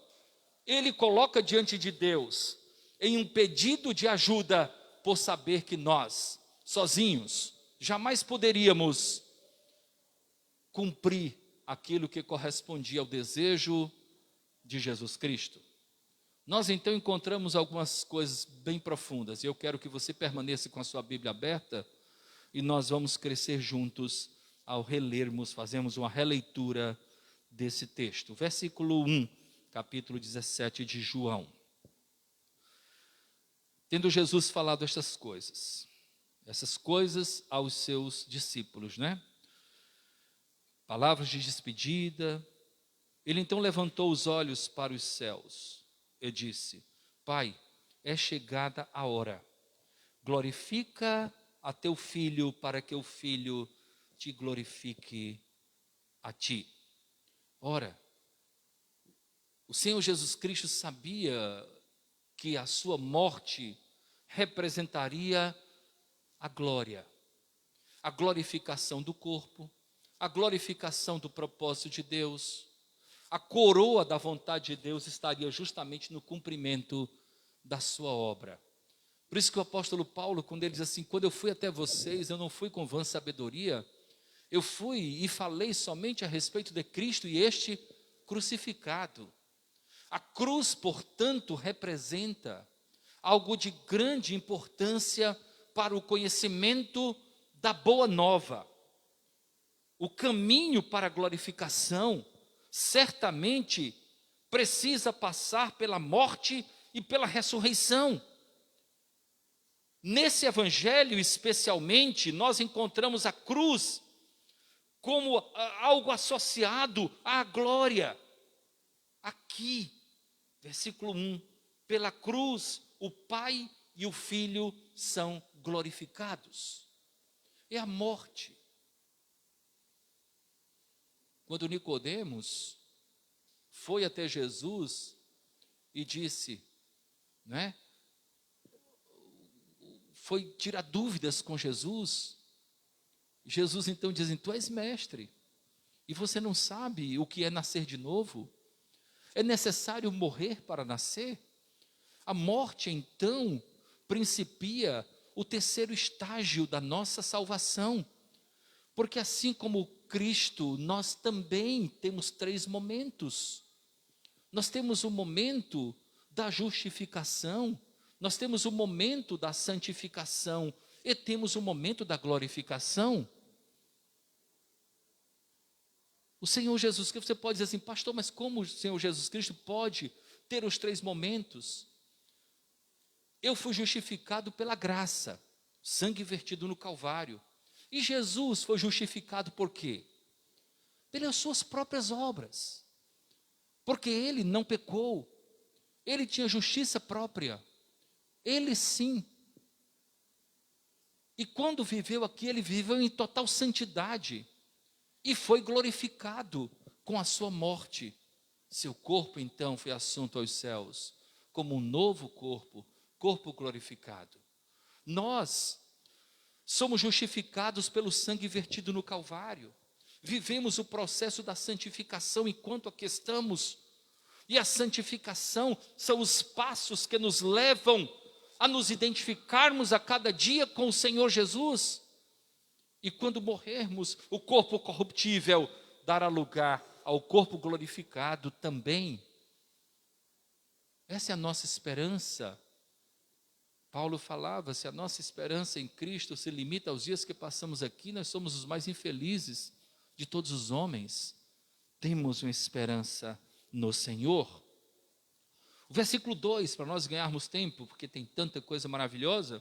ele coloca diante de Deus, em um pedido de ajuda, por saber que nós, sozinhos, jamais poderíamos cumprir aquilo que correspondia ao desejo de Jesus Cristo. Nós então encontramos algumas coisas bem profundas, e eu quero que você permaneça com a sua Bíblia aberta, e nós vamos crescer juntos ao relermos, fazemos uma releitura desse texto. Versículo 1, capítulo 17 de João. Tendo Jesus falado essas coisas aos seus discípulos, né? Palavras de despedida. Ele então levantou os olhos para os céus e disse: Pai, é chegada a hora. Glorifica a teu filho, para que o filho te glorifique a ti. Ora, o Senhor Jesus Cristo sabia que a sua morte representaria a glória, a glorificação do corpo, a glorificação do propósito de Deus. A coroa da vontade de Deus estaria justamente no cumprimento da sua obra. Por isso que o apóstolo Paulo, quando ele diz assim: quando eu fui até vocês, eu não fui com vã sabedoria, eu fui e falei somente a respeito de Cristo e este crucificado. A cruz, portanto, representa algo de grande importância para o conhecimento da boa nova. O caminho para a glorificação certamente precisa passar pela morte e pela ressurreição. Nesse evangelho, especialmente, nós encontramos a cruz como algo associado à glória. Aqui, versículo 1, pela cruz, o Pai e o Filho são glorificados. É a morte. Quando Nicodemos foi até Jesus e disse, né? Foi tirar dúvidas com Jesus. Jesus então diz: tu és mestre, e você não sabe o que é nascer de novo? É necessário morrer para nascer? A morte então principia o terceiro estágio da nossa salvação, porque assim como Cristo, nós também temos 3 momentos. Nós temos o momento da justificação, nós temos o momento da santificação e temos o momento da glorificação. O Senhor Jesus Cristo, você pode dizer assim: pastor, mas como o Senhor Jesus Cristo pode ter os 3 momentos? Eu fui justificado pela graça, sangue vertido no Calvário. E Jesus foi justificado por quê? Pelas suas próprias obras. Porque ele não pecou, ele tinha justiça própria, ele sim. E quando viveu aqui, ele viveu em total santidade e foi glorificado com a sua morte. Seu corpo então foi assunto aos céus, como um novo corpo, corpo glorificado. Nós somos justificados pelo sangue vertido no Calvário. Vivemos o processo da santificação enquanto aqui estamos. E a santificação são os passos que nos levam a nos identificarmos a cada dia com o Senhor Jesus. E quando morrermos, o corpo corruptível dará lugar ao corpo glorificado também. Essa é a nossa esperança. Paulo falava: se a nossa esperança em Cristo se limita aos dias que passamos aqui, nós somos os mais infelizes de todos os homens. Temos uma esperança no Senhor. O versículo 2, para nós ganharmos tempo, porque tem tanta coisa maravilhosa.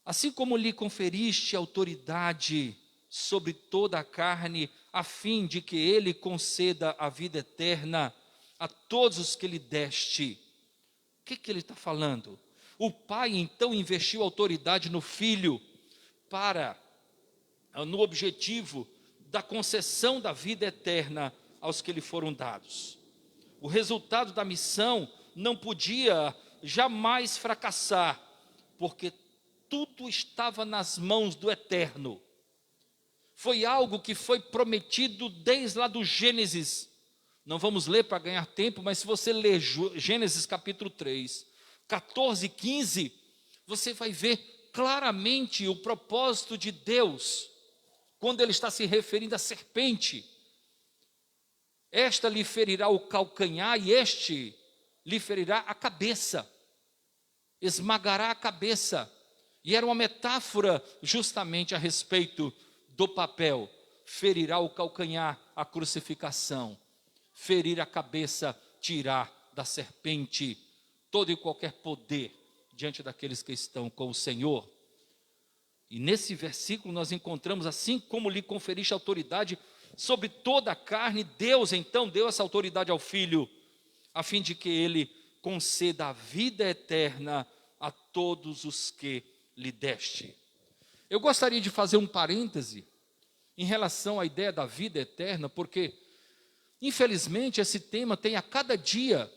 Assim como lhe conferiste autoridade sobre toda a carne, a fim de que ele conceda a vida eterna a todos os que lhe deste. O que ele está falando? O Pai então investiu autoridade no Filho no objetivo da concessão da vida eterna aos que lhe foram dados. O resultado da missão não podia jamais fracassar, porque tudo estava nas mãos do Eterno. foi algo que foi prometido desde lá do Gênesis. Não vamos ler para ganhar tempo, mas se você ler Gênesis capítulo 3, 14 e 15, você vai ver claramente o propósito de Deus, quando ele está se referindo à serpente. Esta lhe ferirá o calcanhar e este lhe ferirá a cabeça, esmagará a cabeça. E era uma metáfora justamente a respeito do papel. Ferirá o calcanhar, a crucificação. Ferir a cabeça, tirar da serpente todo e qualquer poder diante daqueles que estão com o Senhor. E nesse versículo nós encontramos, assim como lhe conferiste autoridade sobre toda a carne, Deus então deu essa autoridade ao Filho, a fim de que ele conceda a vida eterna a todos os que lhe deste. Eu gostaria de fazer um parêntese em relação à ideia da vida eterna, porque, infelizmente, esse tema tem a cada dia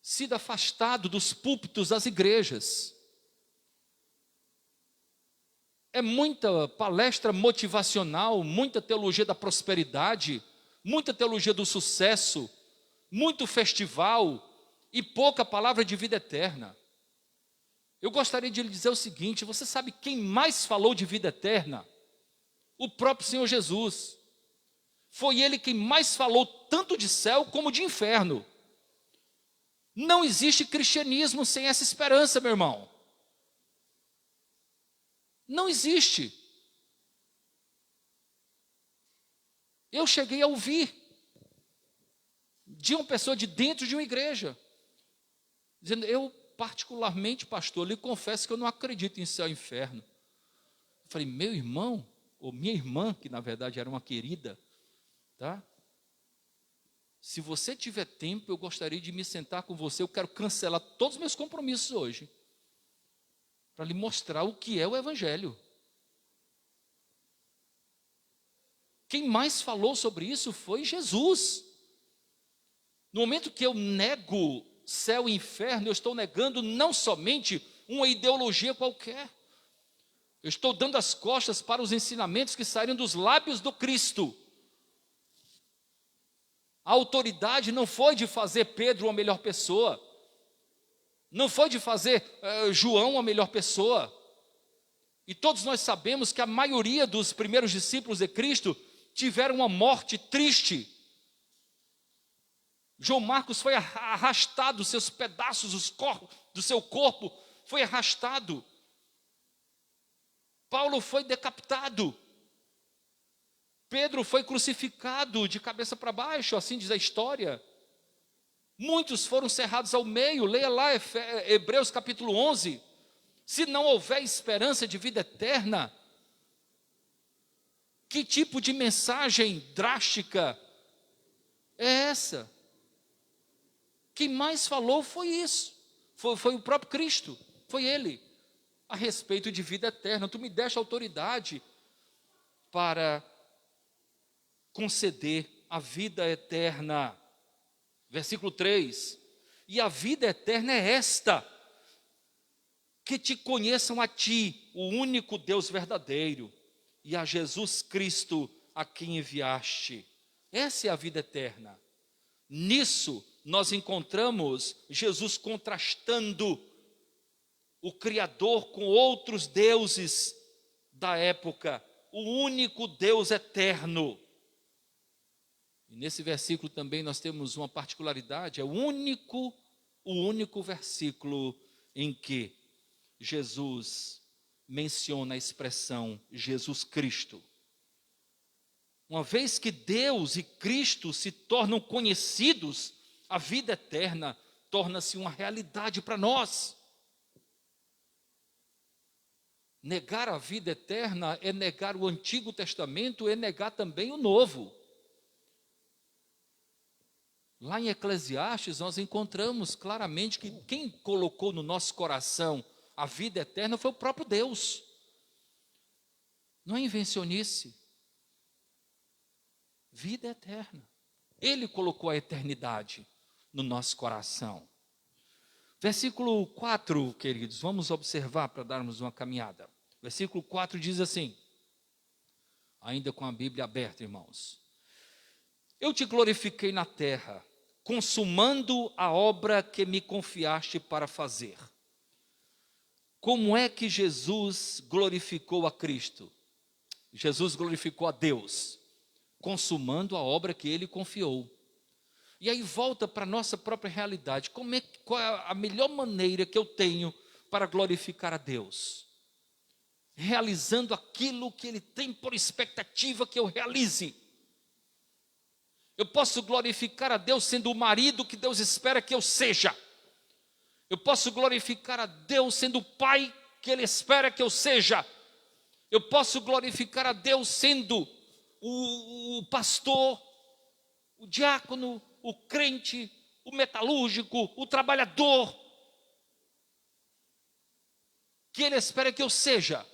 sido afastado dos púlpitos das igrejas. É muita palestra motivacional, muita teologia da prosperidade, muita teologia do sucesso, muito festival e pouca palavra de vida eterna. Eu gostaria de lhe dizer o seguinte: você sabe quem mais falou de vida eterna? O próprio Senhor Jesus. Foi ele quem mais falou tanto de céu como de inferno. Não existe cristianismo sem essa esperança, meu irmão. Não existe. Eu cheguei a ouvir de uma pessoa de dentro de uma igreja, dizendo: eu particularmente, pastor, lhe confesso que eu não acredito em céu e inferno. Eu falei: meu irmão, ou minha irmã, que na verdade era uma querida, tá? Se você tiver tempo, eu gostaria de me sentar com você, eu quero cancelar todos os meus compromissos hoje, para lhe mostrar o que é o Evangelho. Quem mais falou sobre isso foi Jesus. No momento que eu nego céu e inferno, eu estou negando não somente uma ideologia qualquer, eu estou dando as costas para os ensinamentos que saíram dos lábios do Cristo. A autoridade não foi de fazer Pedro uma melhor pessoa, não foi de fazer João uma melhor pessoa. E todos nós sabemos que a maioria dos primeiros discípulos de Cristo tiveram uma morte triste. João Marcos foi arrastado, seus pedaços do seu corpo foi arrastado. Paulo foi decapitado. Pedro foi crucificado de cabeça para baixo, assim diz a história. Muitos foram cerrados ao meio. Leia lá Hebreus capítulo 11. Se não houver esperança de vida eterna, que tipo de mensagem drástica é essa? Quem mais falou foi isso. Foi o próprio Cristo. Foi ele. A respeito de vida eterna. Tu me deste autoridade para conceder a vida eterna. Versículo 3. E a vida eterna é esta: que te conheçam a ti, o único Deus verdadeiro, e a Jesus Cristo a quem enviaste. Essa é a vida eterna. Nisso nós encontramos Jesus contrastando o Criador com outros deuses da época, o único Deus eterno. E nesse versículo também nós temos uma particularidade: é o único versículo em que Jesus menciona a expressão Jesus Cristo. Uma vez que Deus e Cristo se tornam conhecidos, a vida eterna torna-se uma realidade para nós. Negar a vida eterna é negar o Antigo Testamento, é negar também o Novo. Lá em Eclesiastes nós encontramos claramente que quem colocou no nosso coração a vida eterna foi o próprio Deus. Não é invencionice. Vida eterna. Ele colocou a eternidade no nosso coração. Versículo 4, queridos, vamos observar para darmos uma caminhada. Versículo 4 diz assim: ainda com a Bíblia aberta, irmãos. Eu te glorifiquei na terra, consumando a obra que me confiaste para fazer. Como é que Jesus glorificou a Cristo? Jesus glorificou a Deus, consumando a obra que ele confiou. E aí volta para a nossa própria realidade. Qual é a melhor maneira que eu tenho para glorificar a Deus? Realizando aquilo que ele tem por expectativa que eu realize. Eu posso glorificar a Deus sendo o marido que Deus espera que eu seja. Eu posso glorificar a Deus sendo o pai que Ele espera que eu seja. Eu posso glorificar a Deus sendo o pastor, o diácono, o crente, o metalúrgico, o trabalhador, que Ele espera que eu seja.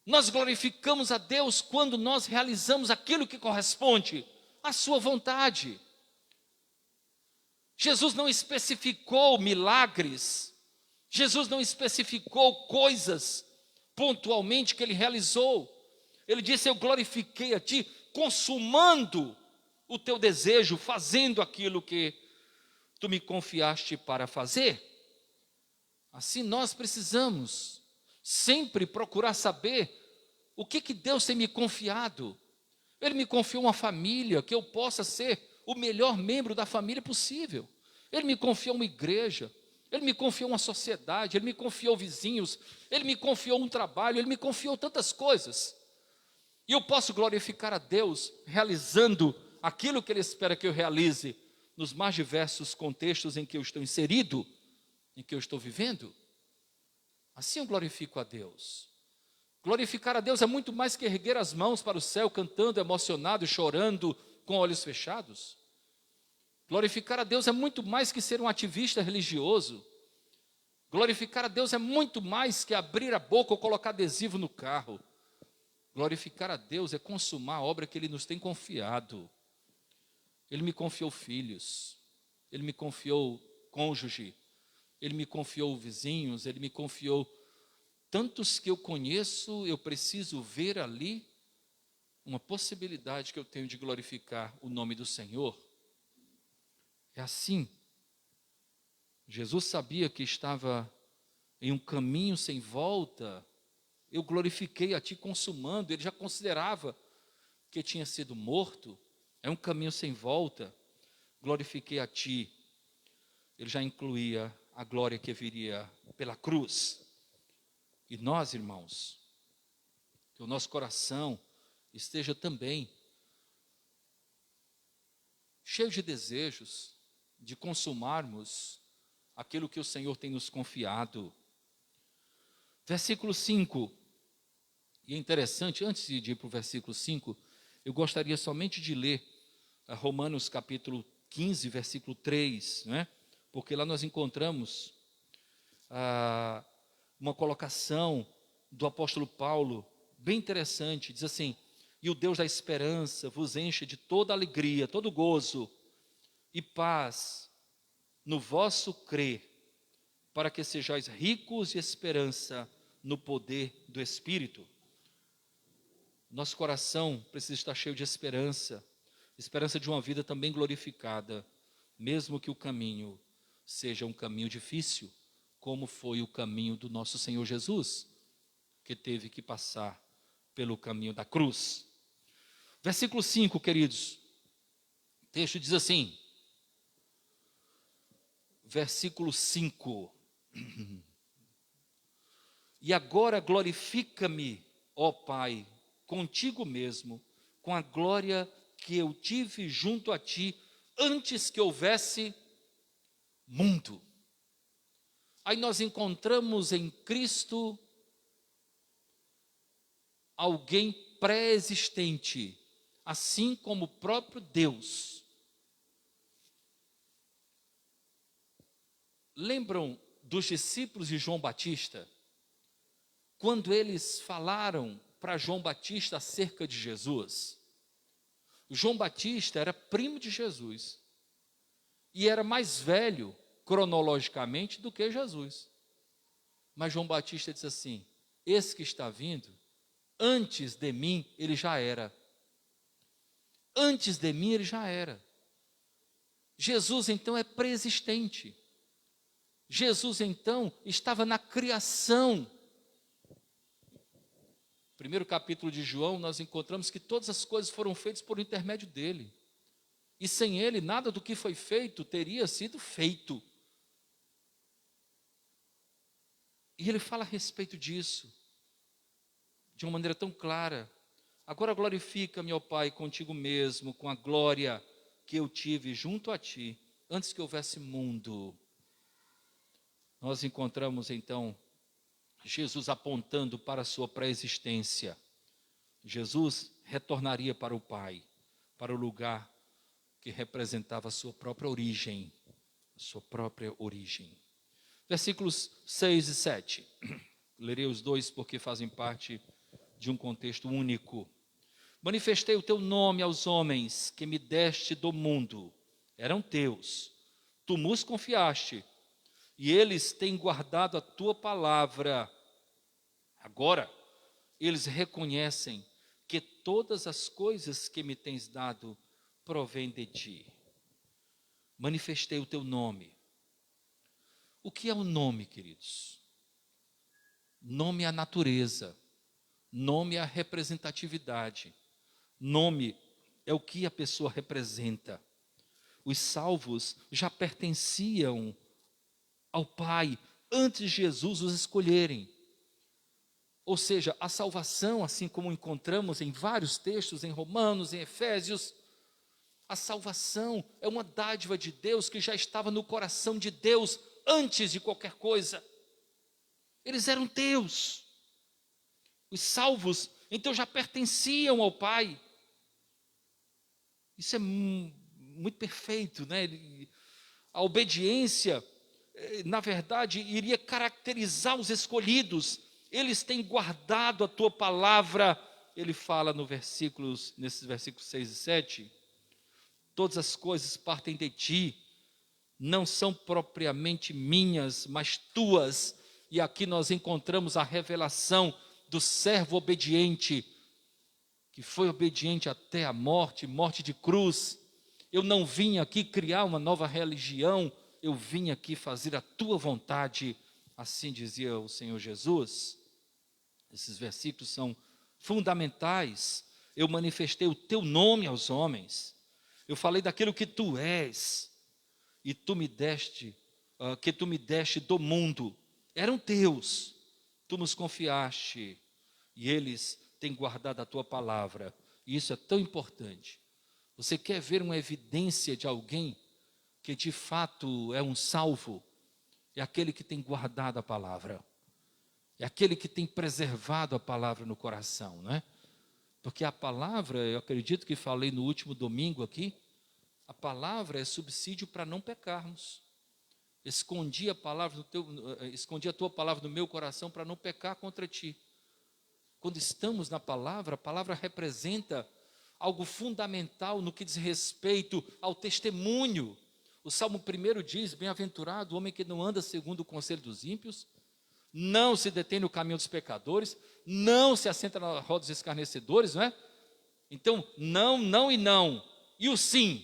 Nós glorificamos a Deus quando nós realizamos aquilo que corresponde à sua vontade. Jesus não especificou milagres, Jesus não especificou coisas pontualmente que Ele realizou. Ele disse: eu glorifiquei a Ti, consumando o Teu desejo, fazendo aquilo que Tu me confiaste para fazer. Assim nós precisamos sempre procurar saber o que Deus tem me confiado. Ele me confiou uma família, que eu possa ser o melhor membro da família possível. Ele me confiou uma igreja, Ele me confiou uma sociedade, Ele me confiou vizinhos, Ele me confiou um trabalho, Ele me confiou tantas coisas. E eu posso glorificar a Deus realizando aquilo que Ele espera que eu realize nos mais diversos contextos em que eu estou inserido, em que eu estou vivendo. Assim eu glorifico a Deus. Glorificar a Deus é muito mais que erguer as mãos para o céu, cantando, emocionado, chorando, com olhos fechados. Glorificar a Deus é muito mais que ser um ativista religioso. Glorificar a Deus é muito mais que abrir a boca ou colocar adesivo no carro. Glorificar a Deus é consumar a obra que Ele nos tem confiado. Ele me confiou filhos, Ele me confiou cônjuge, Ele me confiou vizinhos, Ele me confiou tantos que eu conheço. Eu preciso ver ali uma possibilidade que eu tenho de glorificar o nome do Senhor. É assim. Jesus sabia que estava em um caminho sem volta. Eu glorifiquei a Ti consumando. Ele já considerava que tinha sido morto. É um caminho sem volta. Glorifiquei a Ti. Ele já incluía a glória que viria pela cruz. E nós, irmãos, que o nosso coração esteja também cheio de desejos de consumarmos aquilo que o Senhor tem nos confiado. Versículo 5. E é interessante, antes de ir para o versículo 5, eu gostaria somente de ler Romanos capítulo 15, versículo 3, né? Porque lá nós encontramos uma colocação do apóstolo Paulo, bem interessante. Diz assim: e o Deus da esperança vos enche de toda alegria, todo gozo e paz no vosso crer, para que sejais ricos de esperança no poder do Espírito. Nosso coração precisa estar cheio de esperança, esperança de uma vida também glorificada, mesmo que o caminho seja um caminho difícil, como foi o caminho do nosso Senhor Jesus, que teve que passar pelo caminho da cruz. Versículo 5, queridos, o texto diz assim, versículo 5, e agora glorifica-me, ó Pai, contigo mesmo, com a glória que eu tive junto a Ti, antes que houvesse mundo. Aí nós encontramos em Cristo alguém pré-existente, assim como o próprio Deus. Lembram dos discípulos de João Batista? Quando eles falaram para João Batista acerca de Jesus. João Batista era primo de Jesus e era mais velho cronologicamente do que Jesus. Mas João Batista disse assim: esse que está vindo Antes de mim, ele já era. Antes de mim, ele já era. Jesus, então, é pré-existente. Jesus, então, estava na criação. Primeiro capítulo de João, nós encontramos que todas as coisas foram feitas por intermédio dele. E sem ele, nada do que foi feito teria sido feito. E ele fala a respeito disso, de uma maneira tão clara. Agora glorifica-me, ó Pai, contigo mesmo, com a glória que eu tive junto a ti, antes que houvesse mundo. Nós encontramos, então, Jesus apontando para a sua pré-existência. Jesus retornaria para o Pai, para o lugar que representava a sua própria origem. A sua própria origem. Versículos 6 e 7. Lerei os dois porque fazem parte de um contexto único. Manifestei o teu nome aos homens que me deste do mundo. Eram teus. Tu nos confiaste. E eles têm guardado a tua palavra. Agora, eles reconhecem que todas as coisas que me tens dado provêm de ti. Manifestei o teu nome. O que é o nome, queridos? Nome é a natureza. Nome é a representatividade. Nome é o que a pessoa representa. Os salvos já pertenciam ao Pai antes de Jesus os escolherem. Ou seja, a salvação, assim como encontramos em vários textos, em Romanos, em Efésios, a salvação é uma dádiva de Deus que já estava no coração de Deus antes de qualquer coisa. Eles eram teus. Os salvos, então, já pertenciam ao Pai. Isso é muito perfeito, né? A obediência, na verdade, iria caracterizar os escolhidos. Eles têm guardado a tua palavra. Ele fala nesses versículos 6 e 7. Todas as coisas partem de ti, não são propriamente minhas, mas tuas. E aqui nós encontramos a revelação do servo obediente, que foi obediente até a morte, morte de cruz. Eu não vim aqui criar uma nova religião, eu vim aqui fazer a tua vontade, assim dizia o Senhor Jesus. Esses versículos são fundamentais. Eu manifestei o teu nome aos homens, eu falei daquilo que tu és, e tu me deste, que tu me deste do mundo, eram teus, tu nos confiaste, e eles têm guardado a tua palavra, e isso é tão importante. Você quer ver uma evidência de alguém que de fato é um salvo? É aquele que tem guardado a palavra, é aquele que tem preservado a palavra no coração, não é? Porque a palavra, eu acredito que falei no último domingo aqui, a palavra é subsídio para não pecarmos. Escondi a tua palavra no meu coração para não pecar contra ti. Quando estamos na palavra, a palavra representa algo fundamental no que diz respeito ao testemunho. O Salmo 1 diz: bem-aventurado o homem que não anda segundo o conselho dos ímpios, não se detém no caminho dos pecadores, não se assenta na roda dos escarnecedores, não é? Então, não, não e não. E o sim?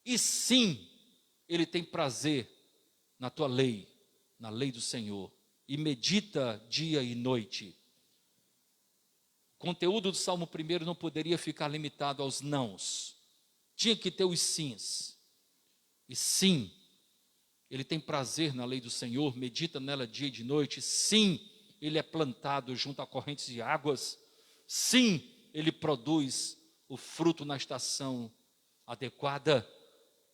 E sim, ele tem prazer na tua lei, na lei do Senhor, e medita dia e noite. O conteúdo do Salmo 1 não poderia ficar limitado aos nãos, tinha que ter os sims. E sim, ele tem prazer na lei do Senhor, medita nela dia e de noite. Sim, ele é plantado junto a correntes de águas. Sim, ele produz o fruto na estação adequada.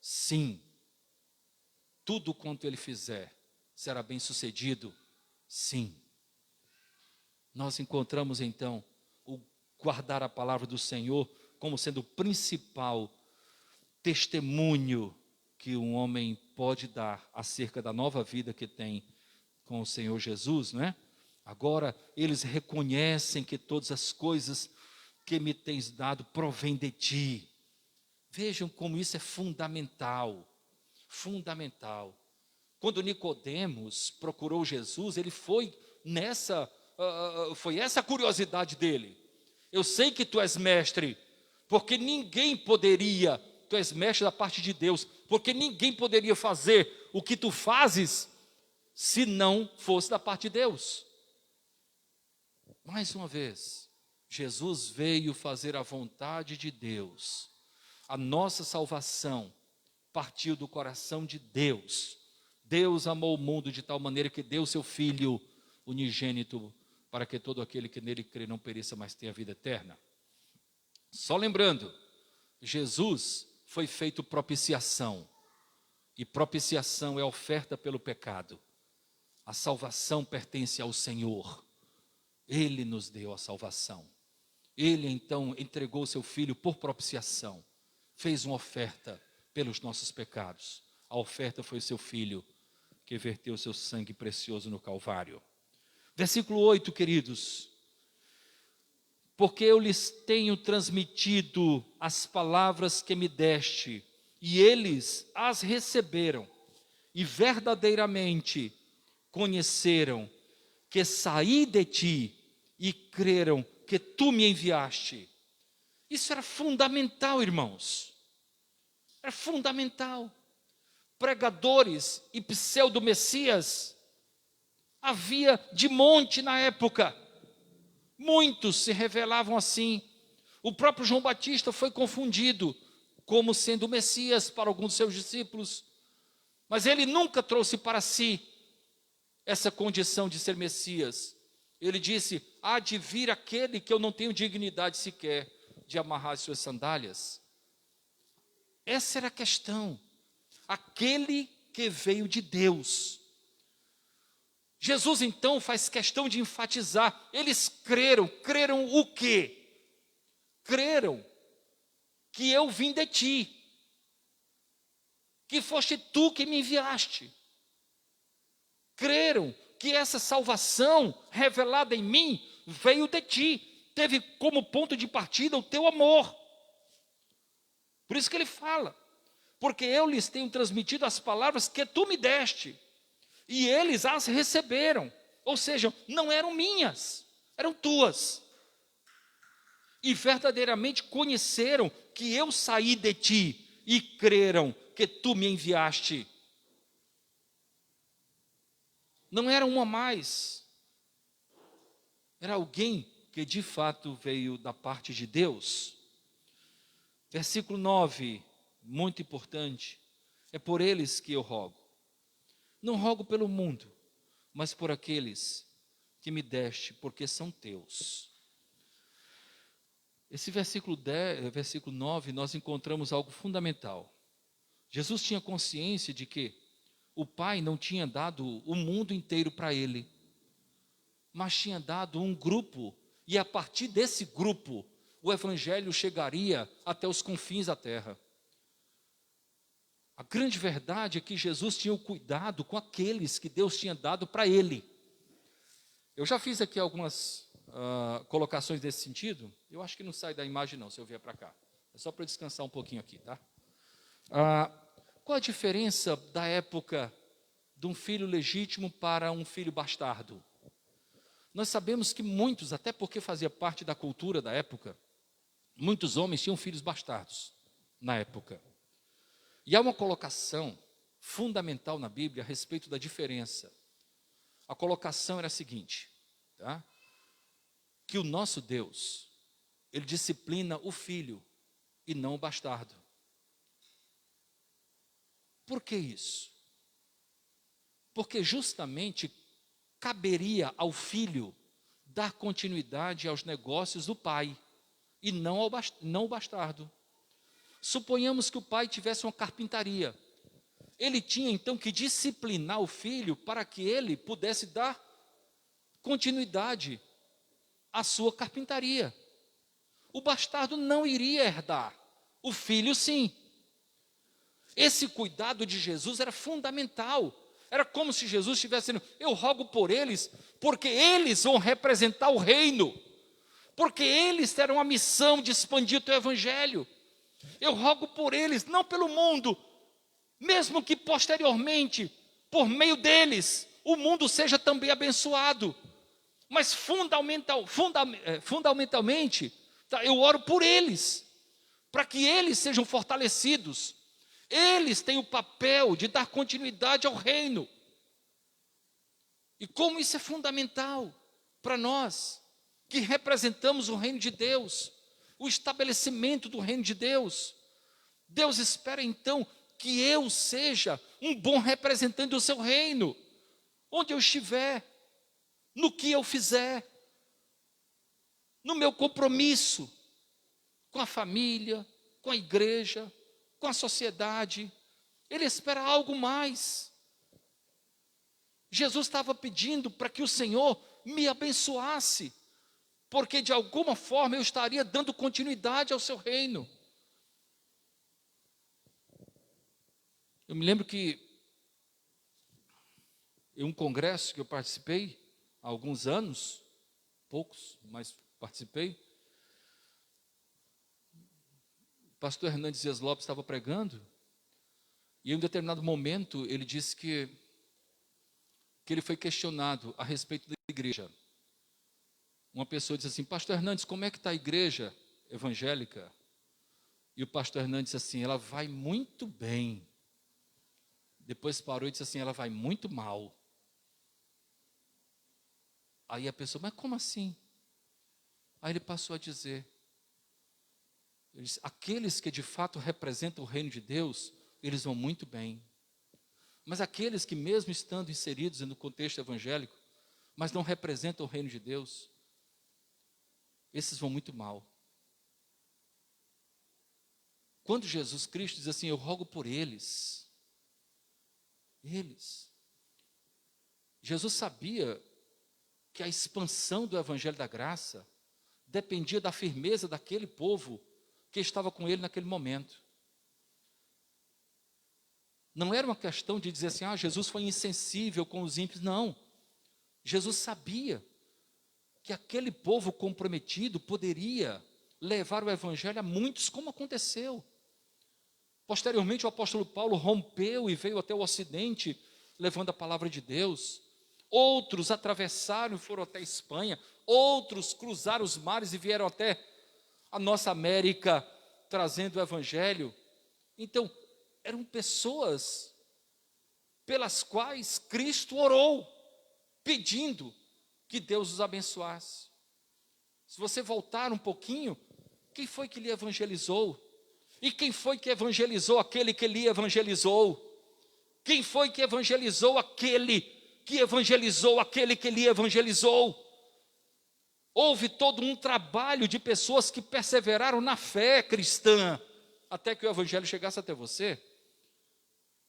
Sim, tudo quanto ele fizer será bem sucedido. Sim. Nós encontramos então o guardar a palavra do Senhor como sendo o principal testemunho que um homem pode dar acerca da nova vida que tem com o Senhor Jesus, não é? Agora, eles reconhecem que todas as coisas que me tens dado provêm de ti. Vejam como isso é fundamental, fundamental. Quando Nicodemos procurou Jesus, ele foi nessa foi essa a curiosidade dele. Eu sei que tu és mestre, porque ninguém poderia, tu és mestre da parte de Deus, porque ninguém poderia fazer o que tu fazes se não fosse da parte de Deus. Mais uma vez, Jesus veio fazer a vontade de Deus. A nossa salvação partiu do coração de Deus. Deus amou o mundo de tal maneira que deu seu Filho unigênito, para que todo aquele que nele crê não pereça, mas tenha vida eterna. Só lembrando, Jesus foi feito propiciação, e propiciação é oferta pelo pecado. A salvação pertence ao Senhor. Ele nos deu a salvação. Ele então entregou seu Filho por propiciação, fez uma oferta pelos nossos pecados. A oferta foi o seu Filho, que verteu seu sangue precioso no Calvário. Versículo 8, queridos. Porque eu lhes tenho transmitido as palavras que me deste, e eles as receberam, e verdadeiramente conheceram que saí de ti, e creram que tu me enviaste. Isso era fundamental, irmãos. Era fundamental. Pregadores e pseudo-messias havia de monte na época. Muitos se revelavam assim. O próprio João Batista foi confundido como sendo o Messias para alguns de seus discípulos. Mas ele nunca trouxe para si essa condição de ser Messias. Ele disse: há de vir aquele que eu não tenho dignidade sequer de amarrar as suas sandálias. Essa era a questão. Aquele que veio de Deus. Jesus então faz questão de enfatizar. Eles creram o quê? Creram que eu vim de ti, que foste tu que me enviaste. Creram que essa salvação revelada em mim veio de ti, teve como ponto de partida o teu amor. Por isso que ele fala: porque eu lhes tenho transmitido as palavras que tu me deste, e eles as receberam, ou seja, não eram minhas, eram tuas, e verdadeiramente conheceram que eu saí de ti, e creram que tu me enviaste. Não era um a mais, era alguém que de fato veio da parte de Deus. Versículo 9, muito importante: é por eles que eu rogo. Não rogo pelo mundo, mas por aqueles que me deste, porque são teus. Esse versículo 9, nós encontramos algo fundamental. Jesus tinha consciência de que o Pai não tinha dado o mundo inteiro para ele, mas tinha dado um grupo, e a partir desse grupo, o Evangelho chegaria até os confins da terra. A grande verdade é que Jesus tinha o cuidado com aqueles que Deus tinha dado para ele. Eu já fiz aqui algumas colocações nesse sentido. Eu acho que não sai da imagem não, se eu vier para cá. É só para descansar um pouquinho aqui, tá? Qual a diferença da época de um filho legítimo para um filho bastardo? Nós sabemos que muitos, até porque fazia parte da cultura da época, muitos homens tinham filhos bastardos na época. E há uma colocação fundamental na Bíblia a respeito da diferença. A colocação era a seguinte, tá? Que o nosso Deus, ele disciplina o filho e não o bastardo. Por que isso? Porque justamente caberia ao filho dar continuidade aos negócios do pai e não o bastardo. Suponhamos que o pai tivesse uma carpintaria. Ele tinha então que disciplinar o filho para que ele pudesse dar continuidade à sua carpintaria. O bastardo não iria herdar, o filho sim. Esse cuidado de Jesus era fundamental. Era como se Jesus estivesse dizendo: eu rogo por eles, porque eles vão representar o reino, porque eles terão a missão de expandir o teu evangelho. Eu rogo por eles, não pelo mundo, mesmo que posteriormente, por meio deles, o mundo seja também abençoado. Mas fundamentalmente, tá, eu oro por eles, para que eles sejam fortalecidos. Eles têm o papel de dar continuidade ao reino. E como isso é fundamental para nós, que representamos o reino de Deus, o estabelecimento do reino de Deus. Deus espera então que eu seja um bom representante do seu reino, onde eu estiver, no que eu fizer, no meu compromisso com a família, com a igreja, com a sociedade. Ele espera algo mais. Jesus estava pedindo para que o Senhor me abençoasse, porque de alguma forma eu estaria dando continuidade ao seu reino. Eu me lembro que em um congresso que eu participei há alguns anos, poucos, mas participei, o pastor Hernandes Dias Lopes estava pregando, e em um determinado momento ele disse que ele foi questionado a respeito da igreja. Uma pessoa disse assim: pastor Hernandes, como é que está a igreja evangélica? E o pastor Hernandes disse assim: ela vai muito bem. Depois parou e disse assim: ela vai muito mal. Aí a pessoa: mas como assim? Aí ele passou a dizer: aqueles que de fato representam o reino de Deus, eles vão muito bem. Mas aqueles que mesmo estando inseridos no contexto evangélico, mas não representam o reino de Deus, esses vão muito mal. Quando Jesus Cristo diz assim: eu rogo por eles, Jesus sabia que a expansão do evangelho da graça dependia da firmeza daquele povo que estava com ele naquele momento. Não era uma questão de dizer assim: Jesus foi insensível com os ímpios. Não. Jesus sabia que aquele povo comprometido poderia levar o evangelho a muitos, como aconteceu. Posteriormente, o apóstolo Paulo rompeu e veio até o ocidente, levando a palavra de Deus. Outros atravessaram e foram até a Espanha. Outros cruzaram os mares e vieram até a nossa América, trazendo o evangelho. Então, eram pessoas pelas quais Cristo orou, pedindo que Deus os abençoasse. Se você voltar um pouquinho, quem foi que lhe evangelizou? E quem foi que evangelizou aquele que lhe evangelizou? Quem foi que evangelizou aquele que evangelizou aquele que lhe evangelizou? Houve todo um trabalho de pessoas que perseveraram na fé cristã, até que o evangelho chegasse até você.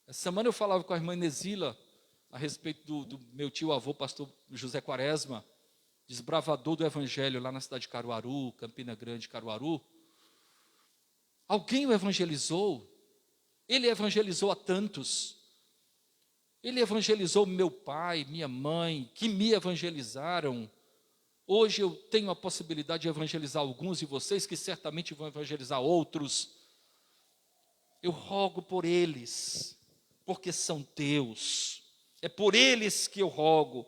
Essa semana eu falava com a irmã Nesila a respeito do meu tio-avô, pastor José Quaresma, desbravador do evangelho lá na cidade de Caruaru, Campina Grande, Caruaru. Alguém o evangelizou. Ele evangelizou a tantos. Ele evangelizou meu pai, minha mãe, que me evangelizaram. Hoje eu tenho a possibilidade de evangelizar alguns de vocês, que certamente vão evangelizar outros. Eu rogo por eles, porque são teus. É por eles que eu rogo,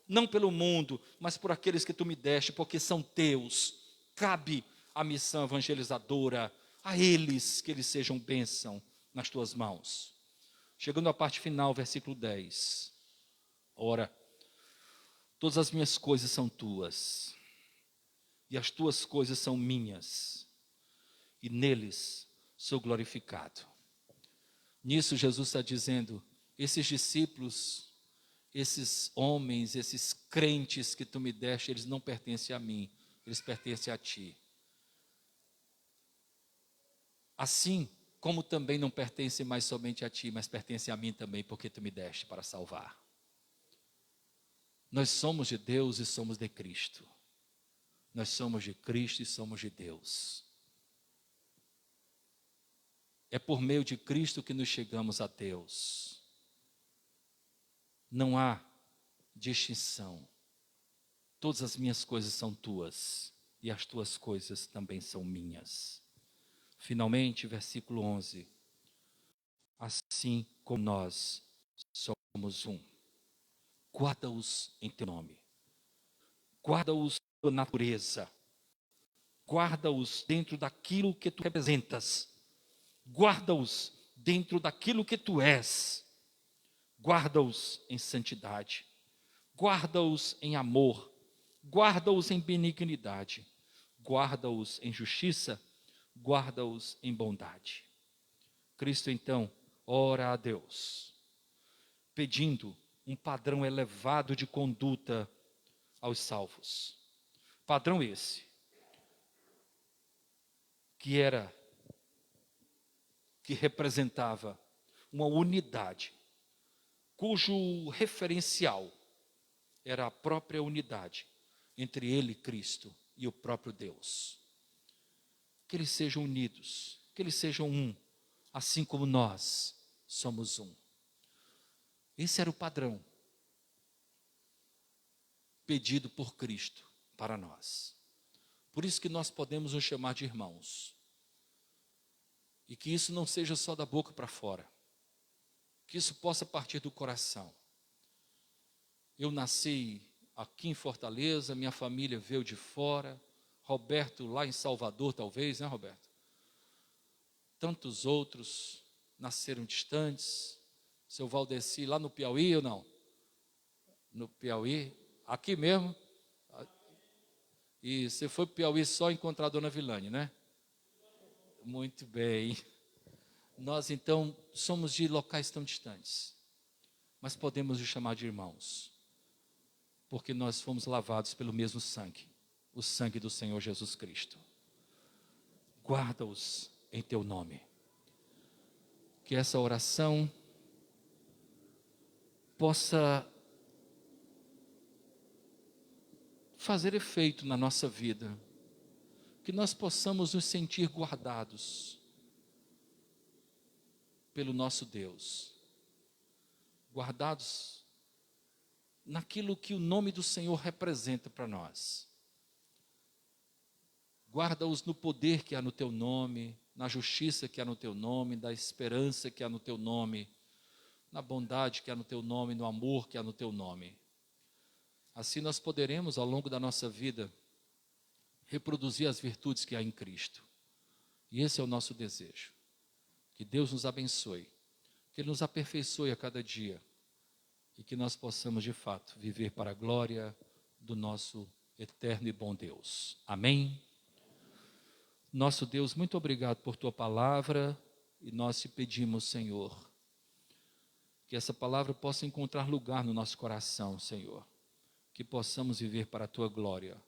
não pelo mundo, mas por aqueles que tu me deste, porque são teus. Cabe a missão evangelizadora a eles, que eles sejam bênção nas tuas mãos. Chegando à parte final, versículo 10. Ora, todas as minhas coisas são tuas, e as tuas coisas são minhas, e neles sou glorificado. Nisso Jesus está dizendo: esses discípulos, esses homens, esses crentes que tu me deste, eles não pertencem a mim, eles pertencem a ti. Assim como também não pertencem mais somente a ti, mas pertencem a mim também, porque tu me deste para salvar. Nós somos de Deus e somos de Cristo. Nós somos de Cristo e somos de Deus. É por meio de Cristo que nos chegamos a Deus. Não há distinção. Todas as minhas coisas são tuas, e as tuas coisas também são minhas. Finalmente, versículo 11. Assim como nós somos um, guarda-os em teu nome, Guarda-os da natureza. Guarda-os dentro daquilo que tu representas. Guarda-os dentro daquilo que tu és. Guarda-os em santidade. Guarda-os em amor. Guarda-os em benignidade. Guarda-os em justiça. Guarda-os em bondade. Cristo, então, ora a Deus, pedindo um padrão elevado de conduta aos salvos. Padrão esse, que representava uma unidade, cujo referencial era a própria unidade entre ele, Cristo, e o próprio Deus. Que eles sejam unidos, que eles sejam um, assim como nós somos um. Esse era o padrão pedido por Cristo para nós. Por isso que nós podemos nos chamar de irmãos. E que isso não seja só da boca para fora. Que isso possa partir do coração. Eu nasci aqui em Fortaleza, minha família veio de fora. Roberto lá em Salvador, talvez, né, Roberto? Tantos outros nasceram distantes. Seu Valdeci lá no Piauí ou não? No Piauí, aqui mesmo. E você foi para o Piauí só encontrar a dona Vilane, né? Muito bem. Nós então somos de locais tão distantes, mas podemos nos chamar de irmãos, porque nós fomos lavados pelo mesmo sangue, o sangue do Senhor Jesus Cristo. Guarda-os em teu nome. Que essa oração possa fazer efeito na nossa vida, que nós possamos nos sentir guardados pelo nosso Deus, guardados naquilo que o nome do Senhor representa para nós. Guarda-os no poder que há no teu nome, na justiça que há no teu nome, na esperança que há no teu nome, na bondade que há no teu nome, no amor que há no teu nome. Assim nós poderemos, ao longo da nossa vida, reproduzir as virtudes que há em Cristo. E esse é o nosso desejo. Que Deus nos abençoe, que Ele nos aperfeiçoe a cada dia e que nós possamos, de fato, viver para a glória do nosso eterno e bom Deus. Amém? Nosso Deus, muito obrigado por Tua palavra e nós te pedimos, Senhor, que essa palavra possa encontrar lugar no nosso coração, Senhor, que possamos viver para a Tua glória.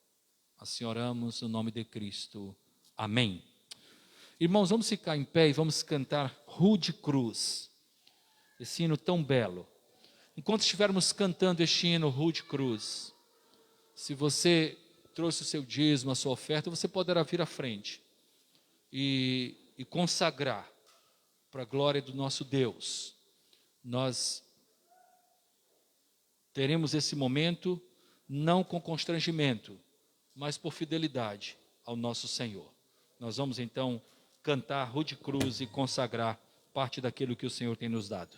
Assim oramos no nome de Cristo. Amém. Irmãos, vamos ficar em pé e vamos cantar Rude Cruz, esse hino tão belo. Enquanto estivermos cantando este hino Rude Cruz, se você trouxe o seu dízimo, a sua oferta, você poderá vir à frente e consagrar para a glória do nosso Deus. Nós teremos esse momento não com constrangimento, mas por fidelidade ao nosso Senhor. Nós vamos então cantar Rude Cruz e consagrar parte daquilo que o Senhor tem nos dado.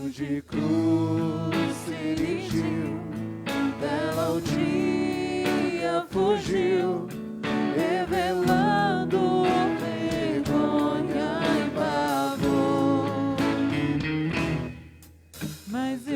De cruz se erigiu, dela o dia fugiu, revelando vergonha e pavor. Mas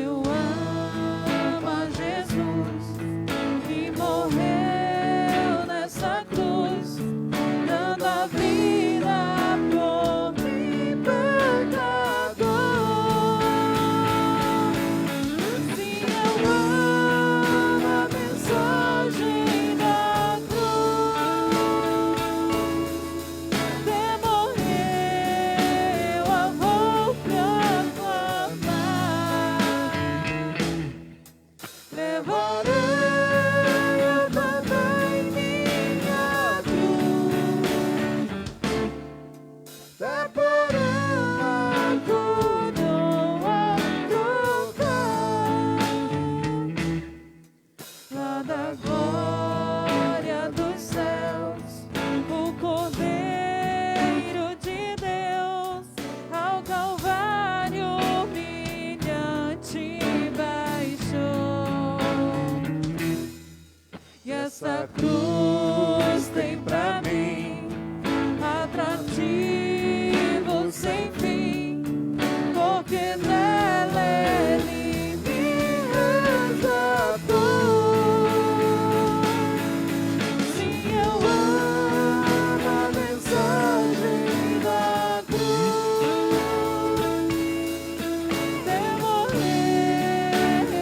temporada, coroa trocar, lá da glória dos céus, o Cordeiro de Deus ao Calvário brilhante baixou. E essa cruz tem pra mim atrativo sem fim, porque nela Ele me resgatou. Sim, eu amo a mensagem da cruz. Demorei,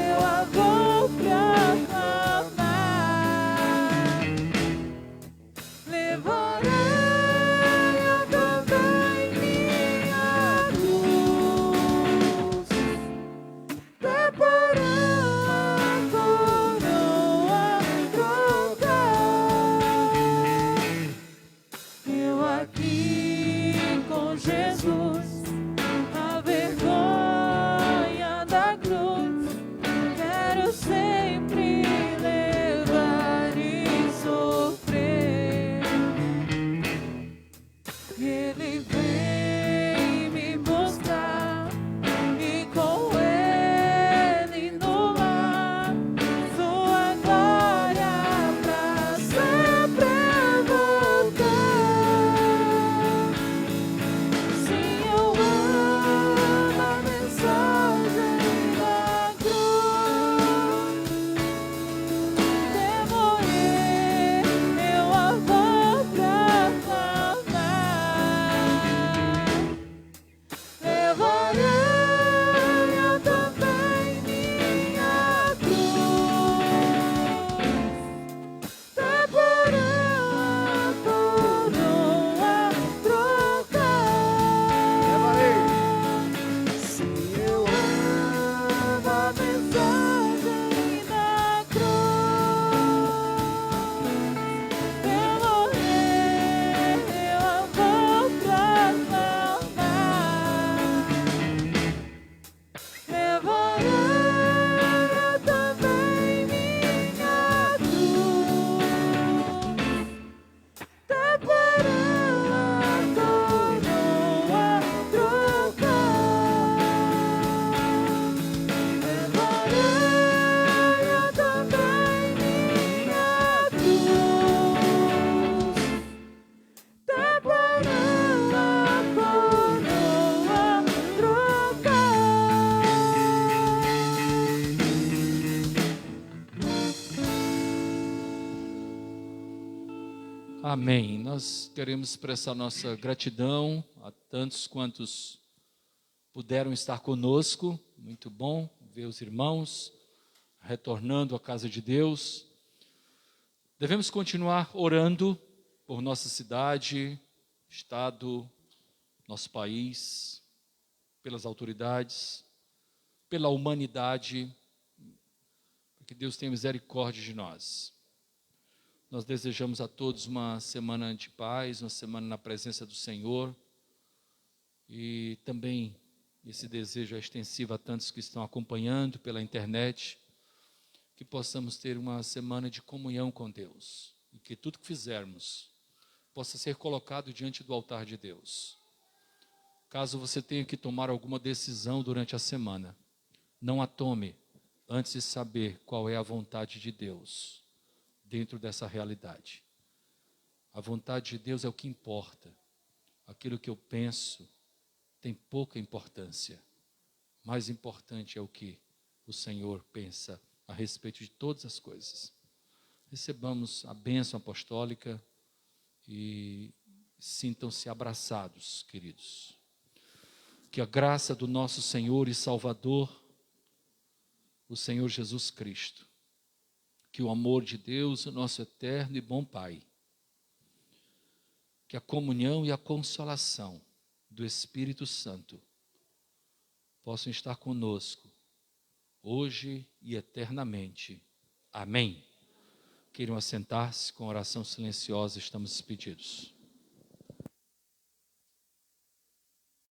eu a vou proclamar. Levarei eu também minha cruz, temporada, coroa trocar. Eu aqui com Jesus, a vergonha da cruz, quero sempre levar e sofrer. Ele vem me buscar e com Ele no ar, sua glória pra sempre voltar. Sim, eu amo a mensagem da cruz. Demorei, eu a vou proclamar. Levarei eu também minha cruz, temporada, coroa trocar. levarei. Sim, eu amo a mensagem da cruz. Demorei, eu a vou proclamar. Levarei eu também minha cruz, temporada, coroa trocar. Levarei eu também minha cruz, temporada, coroa trocar. Amém. Nós queremos expressar nossa gratidão a tantos quantos puderam estar conosco. Muito bom ver os irmãos retornando à casa de Deus. Devemos continuar orando por nossa cidade, estado, nosso país, pelas autoridades, pela humanidade, para que Deus tenha misericórdia de nós. Nós desejamos a todos uma semana de paz, uma semana na presença do Senhor. E também esse desejo é extensivo a tantos que estão acompanhando pela internet, que possamos ter uma semana de comunhão com Deus. E que tudo que fizermos possa ser colocado diante do altar de Deus. Caso você tenha que tomar alguma decisão durante a semana, não a tome antes de saber qual é a vontade de Deus dentro dessa realidade. A vontade de Deus é o que importa. Aquilo que eu penso tem pouca importância. Mais importante é o que o Senhor pensa a respeito de todas as coisas. Recebamos a bênção apostólica e sintam-se abraçados, queridos. Que a graça do nosso Senhor e Salvador, o Senhor Jesus Cristo, que o amor de Deus, o nosso eterno e bom Pai, que a comunhão e a consolação do Espírito Santo possam estar conosco, hoje e eternamente. Amém. Queiram assentar-se, com oração silenciosa estamos despedidos.